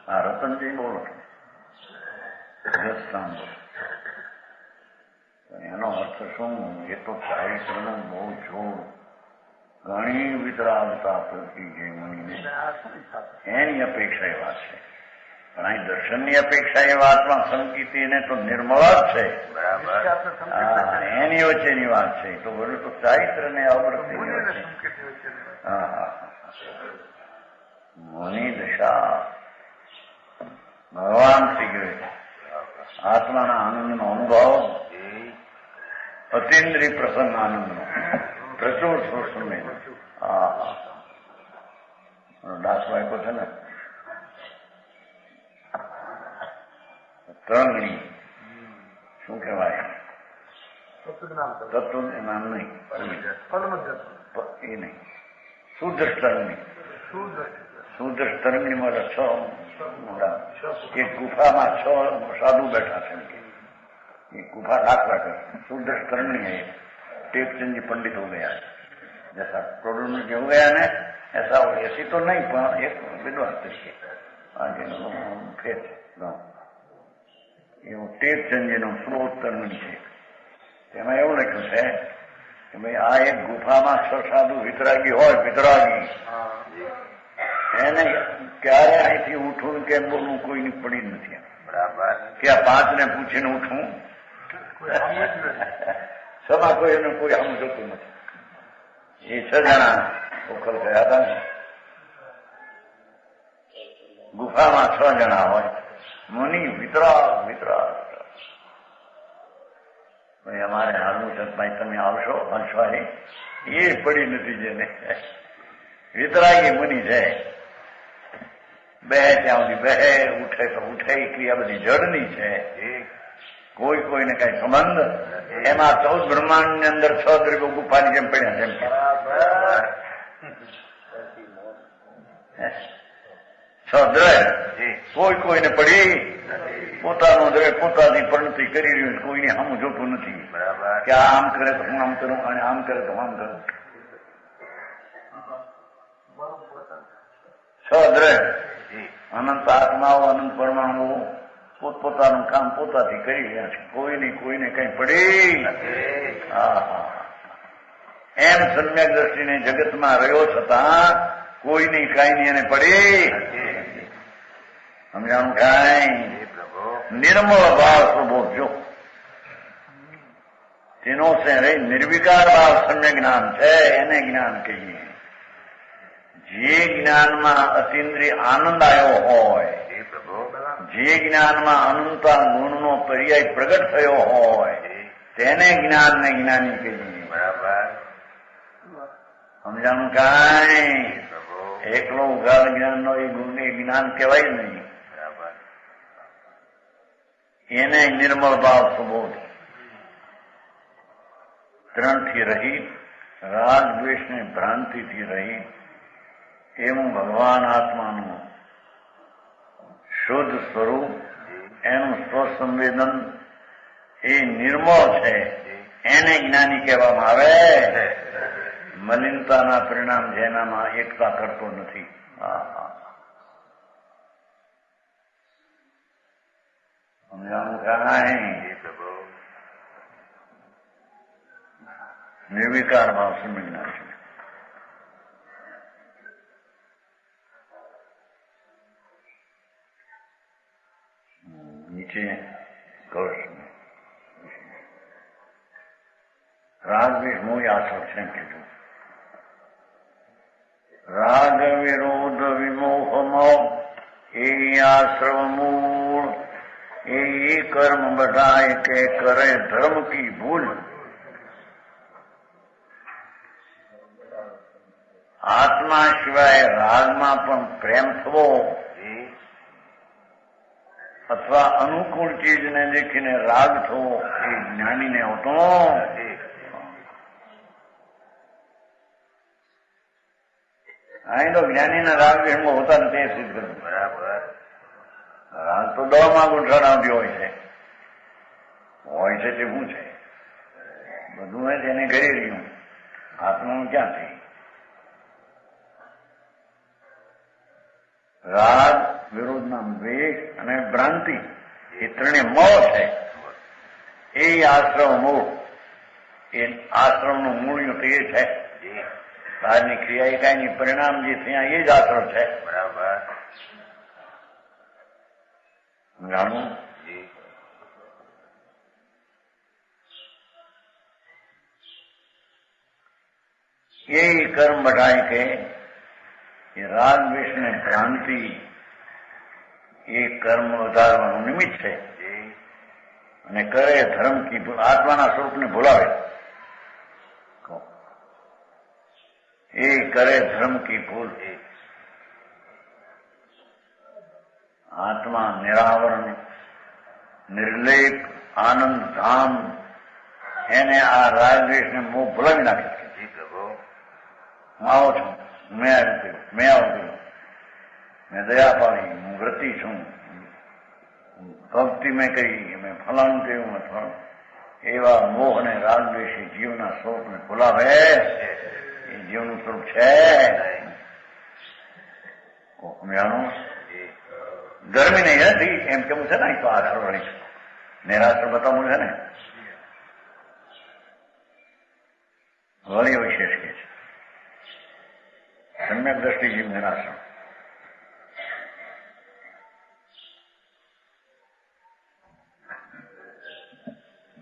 હા, રતનજી બોલો ગસ્તાન બોલો. એનો અર્થ શું? એ તો ચારિત્રનું બહુ જોર, ઘણી વિતરાગતા પ્રતિ જે મુનિને એની અપેક્ષા એ વાત છે. પણ અહીં દર્શનની અપેક્ષા એ વાતમાં સંકિતીને તો નિર્મળ જ છે. એની વચ્ચેની વાત છે. તો બોલું તો ચારિત્ર ને અવૃત્તિની વચ્ચે. મુનિ દશા ભગવાન શ્રી ગયો આત્માના આનંદનો અનુભવ, અતિન્દ્રિય પ્રસન્ન આનંદનો પ્રચુર સુસમેય. દાસવા આપ્યો છે ને ત્રણની શું કહેવાય? તત્વ નામ નહીં, એ નહીં, સુદ્રષ્ટરંગની. સુદ્રષ્ટરંગની મારે 6 મોટા એક ગુફામાં 6 સાધુ બેઠા છે. ये गुफा दाखला कर सुदृष्टरणी है. टेकचंद जी पंडित हो गया जैसा प्रोडून जो हो गया ने ऐसा हो. ऐसी तो नहीं પણ એક વિદ્વાન તરીકે આજે ફેર છે એવું ટેકચંદજીનું સ્લોતરણી છે. તેમાં એવું લખ્યું છે કે ભાઈ આ એક ગુફામાં 6 સાધુ વિતરાગી હોય, વિતરાગી એને ક્યારે અહીંથી ઉઠવું કેમ બોલવું કોઈની પડી નથી. બરાબર કે આ 5 ને પૂછીને ઉઠવું સભા કોઈ એનું કોઈ આમ જોતું નથી. એ 6 જણા ઓખલ ગયા હતા ને ગુફામાં 6 જણા હોય, મુનિ વિતરાગ વિતરાગ. ભાઈ અમારે હાલવું છે ભાઈ તમે આવશો હંસવાળી એ પડી નથી. જેને વિતરાગી મુનિ છે બે ત્યાં સુધી બે ઉઠે તો ઉઠે. ક્રિયા બધી જડની છે. કોઈ કોઈને કઈ સંબંધ. એમાં 14 બ્રહ્માંડ ની અંદર 6 દ્રવ્યો ગુફાની જેમ પડ્યા જેમ કે 6 દ્રવ્ય કોઈ કોઈને પડી. પોતાનો દ્રવ્ય પોતાની પરિણતિ કરી રહ્યું. કોઈને આમ જોતું નથી કે આમ કરે તો હું આમ કરું અને આમ કરે તો આમ કરું. 6 દ્રવ્ય અનંત આત્માઓ, અનંત પરમાણુ પોતપોતાનું કામ પોતાથી કરી રહ્યા છે. કોઈને કઈ પડી. એમ સમ્યક દ્રષ્ટિને જગતમાં રહ્યો છતાં કોઈની કાંઈ એને પડી. સમજાણું? કાંઈ નિર્મળ ભાવ સ્વભાવ જો તેનો છે રે નિર્વિકાર ભાવ સમ્યક જ્ઞાન છે. એને જ્ઞાન કહીએ. જે જ્ઞાનમાં અતિન્દ્રિય આનંદ આવ્યો હોય, જે જ્ઞાનમાં અનંતા ગુણનો પર્યાય પ્રગટ થયો હોય તેને જ્ઞાનને જ્ઞાની કહીએ. બરાબર સમજાણું? કાંઈ એકલો ઉઘાડ જ્ઞાનનો એ ગુણ એ જ્ઞાન કહેવાય નહીં. બરાબર એને નિર્મળ ભાવ સુબોધ, 3થી રહિત, રાગ દ્વેષની ભ્રાંતિથી રહિત એવું ભગવાન આત્માનું શુદ્ધ સ્વરૂપ, એનું સ્વસંવેદન એ નિર્મળ છે. એને જ્ઞાની કહેવામાં આવે. મલિનતાના પરિણામ જેનામાં એકતા કરતો નથી. સમજાણું? કાંઈ निर्विकार भाव समझना चाहिए। नीचे कौश में राग विमोह आश्रम છે કીધું રાગ વિરોધ વિમોહ મોહ એ આશ્રમ મૂળ એ કર્મ બધાય કે કરે ધર્મ की ભૂલ। આત્મા સિવાય રાગમાં પણ પ્રેમ થવો અથવા અનુકૂળ ચીજને દેખીને રાગ થવો એ જ્ઞાનીને હોતો। અહીં તો જ્ઞાનીના રાગ વિષમાં હોતા નથી એ સિદ્ધ કર્યું। બરાબર, રાગ તો દવામાં ગૂંઠણાવતી હોય છે તે શું છે? બધું હોય તેને કરી રહ્યું, આત્માનું ક્યાંથી? રાગ વિરોધના દ્વેષ અને ભ્રાંતિ એ ત્રણે મોહ છે। એ આશ્રમ મોહ એ આશ્રમનું મૂળ્યું તો એ છે। બહારની ક્રિયા એકાયની પરિણામ જે થયા એ જ આશ્રમ છે। બરાબર, જાણવું એ કર્મ બઢાય કે એ રાગ દ્વેષ ને ભ્રાંતિ એ કર્મ વધારવાનું નિમિત્ત છે અને કરે ધર્મ કી ભૂલ, આત્માના સ્વરૂપને ભૂલાવે। એ કરે ધર્મ કી ભૂલ। આત્મા નિરાવરણ નિર્લેપ આનંદ ધામ એને આ રાગ દ્વેષ ને મોહ ભૂલાવી નાખે છે। હું આવો છું, મેં આવું કર્યું, મેં દયા પાડી, હું વ્રતિ છું, ભક્તિ મેં કરી, મેં ફલાણું કર્યું અથવા એવા મોહ અને રાગ દ્વેષી જીવના સ્વરૂપને ભૂલાવે એ જીવનું સ્વરૂપ છે। જાણું ગરમી નહીં હતી એમ કેવું છે ને, તો આશ્રમ વળી છે નિરાશ્ર બતાવવું છે ને, વળી વિશેષ કે છે सम्यक दृष्टि जीव निराश्रम।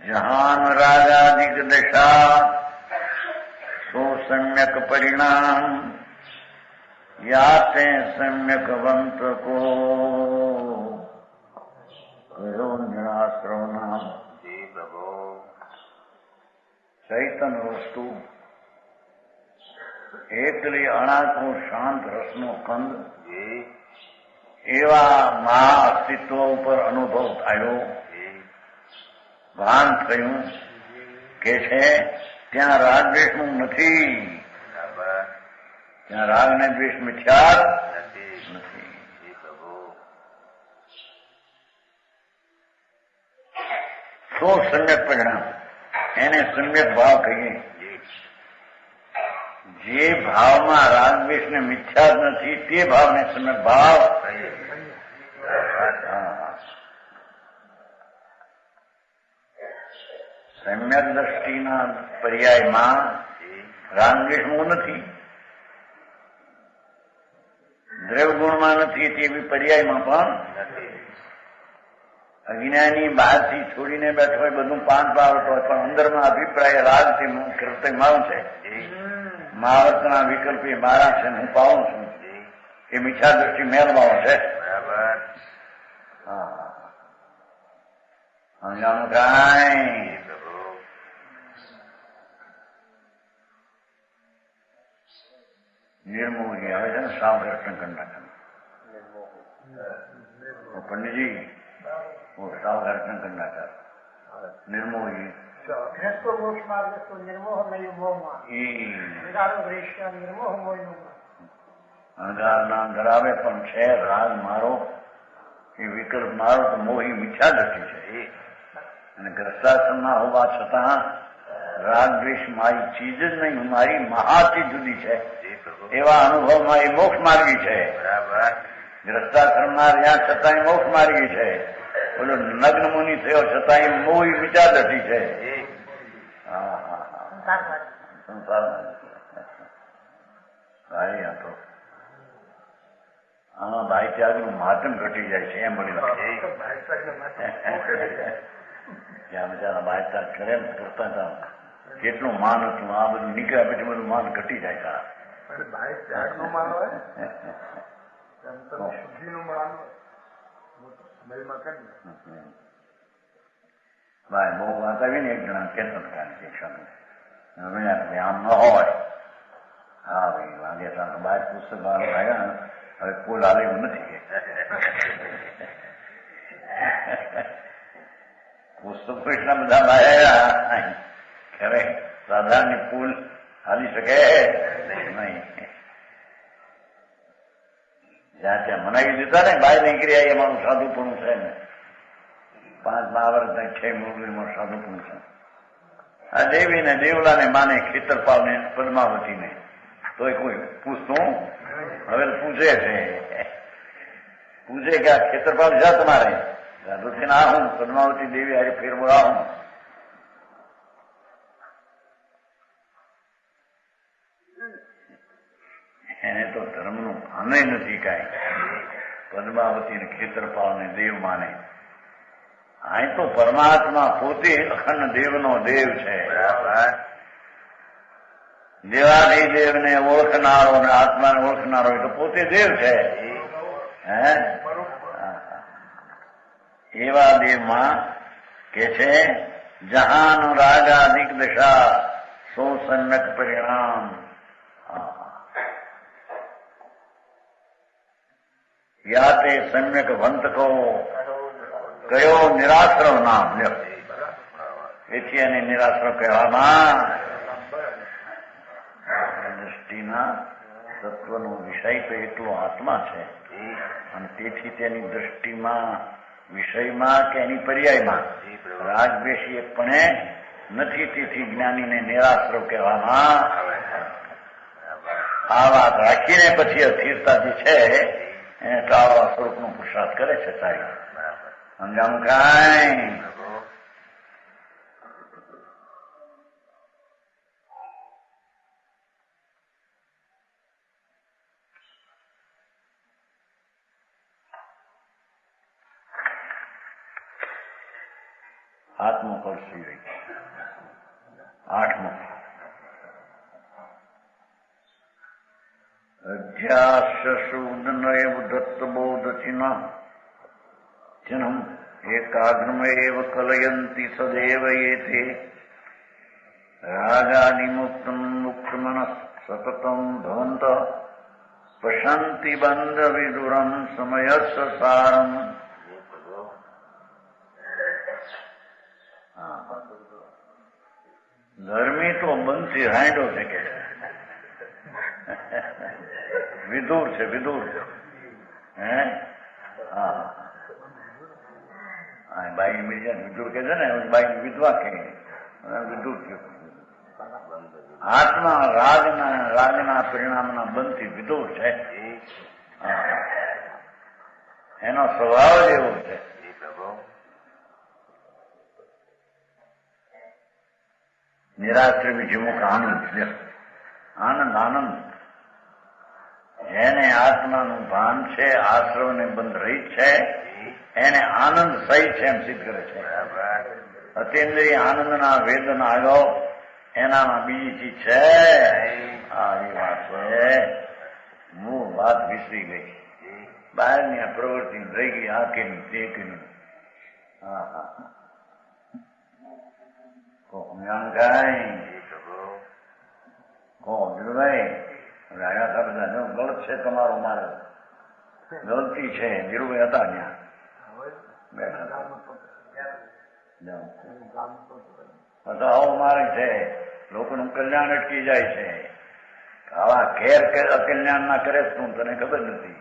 जहान रागादिक दशा सो सम्यक परिणाम याते सम्यक वंत को करो निराश्रम नाम। चैतन वस्तु એકલી અણાતું શાંત રસનો કંદ એવા મહા અસ્તિત્વ ઉપર અનુભવ થયો, ભાન થયું કે છે ત્યાં રાગ દ્વેષનું નથી, ત્યાં રાગ ને દ્વેષ મિથ્યા નથી। તો સમ્યક પરિણામ એને સમ્યક ભાવ કહીએ। જે ભાવમાં રાગ દ્વેષ ને મિથ્યા જ નથી તે ભાવને સમ્યક ભાવ કહીએ। સમ્યક દ્રષ્ટિના પર્યાયમાં રાગ દ્વેષ નથી, દ્રવ્ય ગુણમાં નથી તેવી પર્યાયમાં પણ નથી। અજ્ઞાની બહારથી છોડીને બેઠો હોય, બધું પાન પાવતો હોય, પણ અંદરમાં અભિપ્રાય રાગથી કૃત્યમાં છે, મહાવર્તના વિકલ્પ એ મારા છે, હું પાઉં છું, એ મિથ્યા દ્રષ્ટિ મેળવાઓ છે। બરાબર, સમજાણું કાંઈ? નિર્મોહી આવે છે ને સાવ દર્શન કરનાર પંડિતજી, સાવ દર્શન કરનાર નિર્મોહી અહંકાર નામ ધરાવે પણ છે રાગ મારો, એ વિકલ્પ મારો તો મોહી મિથ્યા દ્રષ્ટિ છે। અને ગ્રસ્તાશ્રમમાં હોવા છતાં રાગ દ્વેષ મારી ચીજ જ નહીં, મારી મહાચીજ જુદી છે એવા અનુભવમાં એ મોક્ષ માર્ગી છે। બરાબર, ગ્રસ્તાશ્રમમાં રહ્યા છતાં મોક્ષ માર્ગી છે, બોલો નગ્ન મુનિ થયો છતાં એ મોહી મિથ્યા દ્રષ્ટિ છે। સંસારમાં ભાઈ આ તો આમાં ભાઈ ત્યાગનું મહાત્મ ઘટી જાય છે એમ મળી જ્યાં બિચારા ભાઈ ત્યાગ કરે એમ કરતા હતા કેટલું માન હતું આ બધું નીકળ્યા પછી બધું માન ઘટી જાય તા ભાઈ ત્યાગ નું માન હોય શુદ્ધિ નું માન ભાઈ બહુ વાત આવી ને એક જણા કેતન આમ ન હોય હા ભાઈ લાગે બાર પુસ્તક બહાર આવ્યા હવે પુલ હાલે એવું નથી પુસ્તકો એટલા બધા લાયા ખરે સાધારણ પુલ હાલી શકે નહીં જ્યાં ત્યાં મનાવી દીધા ને બહાર નીકળી આવી અમારું સાધુપણું છે ને 5 મહાભારત 6 મૂળમાં સાધુપણું છે આ દેવી ને દેવલા ને માને ખેતરપાલ ને પદ્માવતી ને તો કોઈ પૂછતું હવે પૂછે છે પૂછે કે આ ખેતરપાલ જા તમારે સાધુથી ના હું પદ્માવતી દેવી આજે ફેર બોલાવું એને તો ધર્મનું ભાને નથી કાંઈ પદ્માવતી ને ખેતરપાલ ને દેવ માને અહીં તો પરમાત્મા પોતે અખંડ દેવનો દેવ છે દેવાધિદેવને ઓળખનારો ને આત્માને ઓળખનારો એ તો પોતે દેવ છે હે એવા દેવમાં કે છે જહાન રાગાધિક દશા સો સન્નક પરિણામ યાતે સમ્યક વંતકો કયો નિરાશ્રવ નામ લ્યો એથી એને નિરાશ્રવ કહેવામાં દ્રષ્ટિના તત્વનો વિષય તો એટલો આત્મા છે અને તેથી તેની દ્રષ્ટિમાં વિષયમાં કે એની પર્યાયમાં રાગદ્વેષી પણ નથી તેથી જ્ઞાનીને નિરાશ્રવ કહેવામાં આ વાત રાખીને પછી અસ્થિરતા જે છે એને ટાળવા સ્વરૂપનો પુરુષાર્થ કરે છે સાહેબ સમજાવું કાંઈ આત્મો પરસી રહી 8મો અધ્યાસૂદનૈવ દત્તબોધચિહ્નમ એકાગ્રમેવ કલયંતિ સદેવ એતે રાગાદિમુક્તમ મુક્તમનઃ સતતમ ભવંત પશ્યન્તિ બંધ વિદુરમ સમયસ્સ સારમ ધર્મી તો બંધથી હાંડો છે કે વિદુર છે વિદુર હે હા બાઈ બીજા વિદુર કે છે ને બાઈ વિધવા કે વિદુર થયું આત્મા રાગના પરિણામના બંધથી વિદુર છે એનો સ્વભાવ જ એવો છે નિરાશ્રય વિમુખ આનંદ આનંદ આનંદ જેને આત્માનું ભાન છે આશ્રવને બંધ રહી છે એને આનંદ સહી છે એમ સિદ્ધ કરે છે અતિન્દ્રિય આનંદના વેદન આવ્યો એનામાં બીજી ચીજ છે આ એ વાત છે મૂળ વાત વિસરી ગઈ બહારની આ પ્રવૃત્તિ રહી ગઈ આ કે નહીં તે કે નહીં હા હા ગલત છે તમારો મારે ગલતી છે ધીરુભાઈ હતા ત્યાં બેઠા આવું મારે છે લોકોનું કલ્યાણ અટકી જાય છે આવા ઘેર અકલ્યાણ ના કરે શું તને ખબર નથી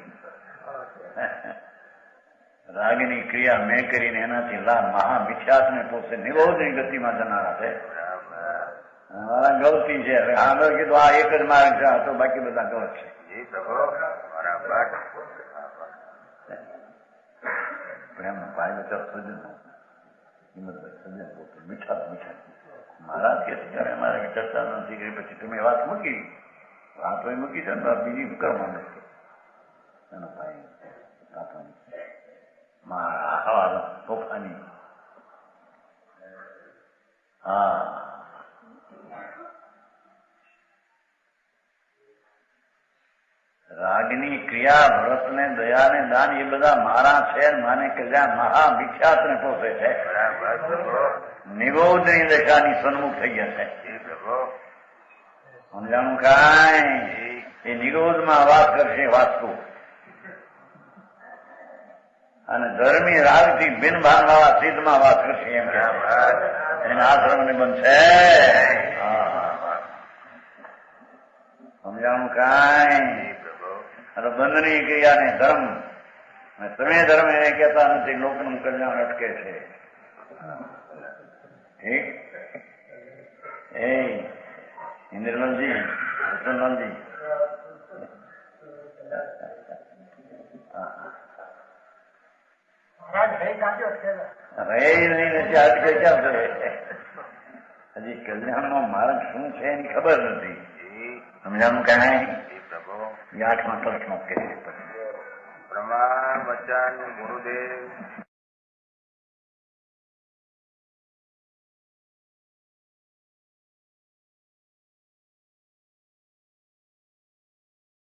રાગની ક્રિયા મેં કરીને એનાથી મહા મિથ્યાત્ને પોતે નિરોધની ગતિમાં જનારા છે મારા ગલતી છે આગળ કીધું આ એક જ માર્ગ છે આ તો બાકી બધા ગલત છે પ્રેમ ભાઈ સજ્જન હિંમતભાઈ સજ્જન પોતે મીઠા મીઠા મહારાજ કે ત્યારે મારે ચર્ચા નથી કરી, પછી તમે વાત મૂકી, વાતો મૂકી છે ને બીજી કરવા નથી એનો ભાઈ મારા હવા તોફાની. હા, રાગની ક્રિયા, વ્રત ને દયા ને દાન એ બધા મારા છે. માને કલ્યાણ મહા વિખ્યાત ને પોતે છે. નિરોધની દશાની સન્મુખ થઈ ગયા છે. સમજાણું કાંઈ? એ નિરોધમાં વાત કરશે વાસ્તુ, અને ધર્મી રાગથી બિન ભાનવાળા સિદ્ધમાં વાત કરશે એમ કે એના આશ્રમ ને બનશે. સમજાણું કાંઈ? અને બંધની ક્રિયા ને ધર્મ, તમે ધર્મ એને કહેતા નથી, લોકોનું કલ્યાણ અટકે છે. ઠીક? એ ઇન્દ્રલાલજી, રતનલાલજી, રહી નહીં નથી અટકે ક્યાં છે? હજી કલ્યાણનો માર્ગ શું છે એની ખબર નથી. સમજાણું કાંઈ? 8મા કલ્પમાં કહે છે પ્રમાણ વચન ગુરુદેવ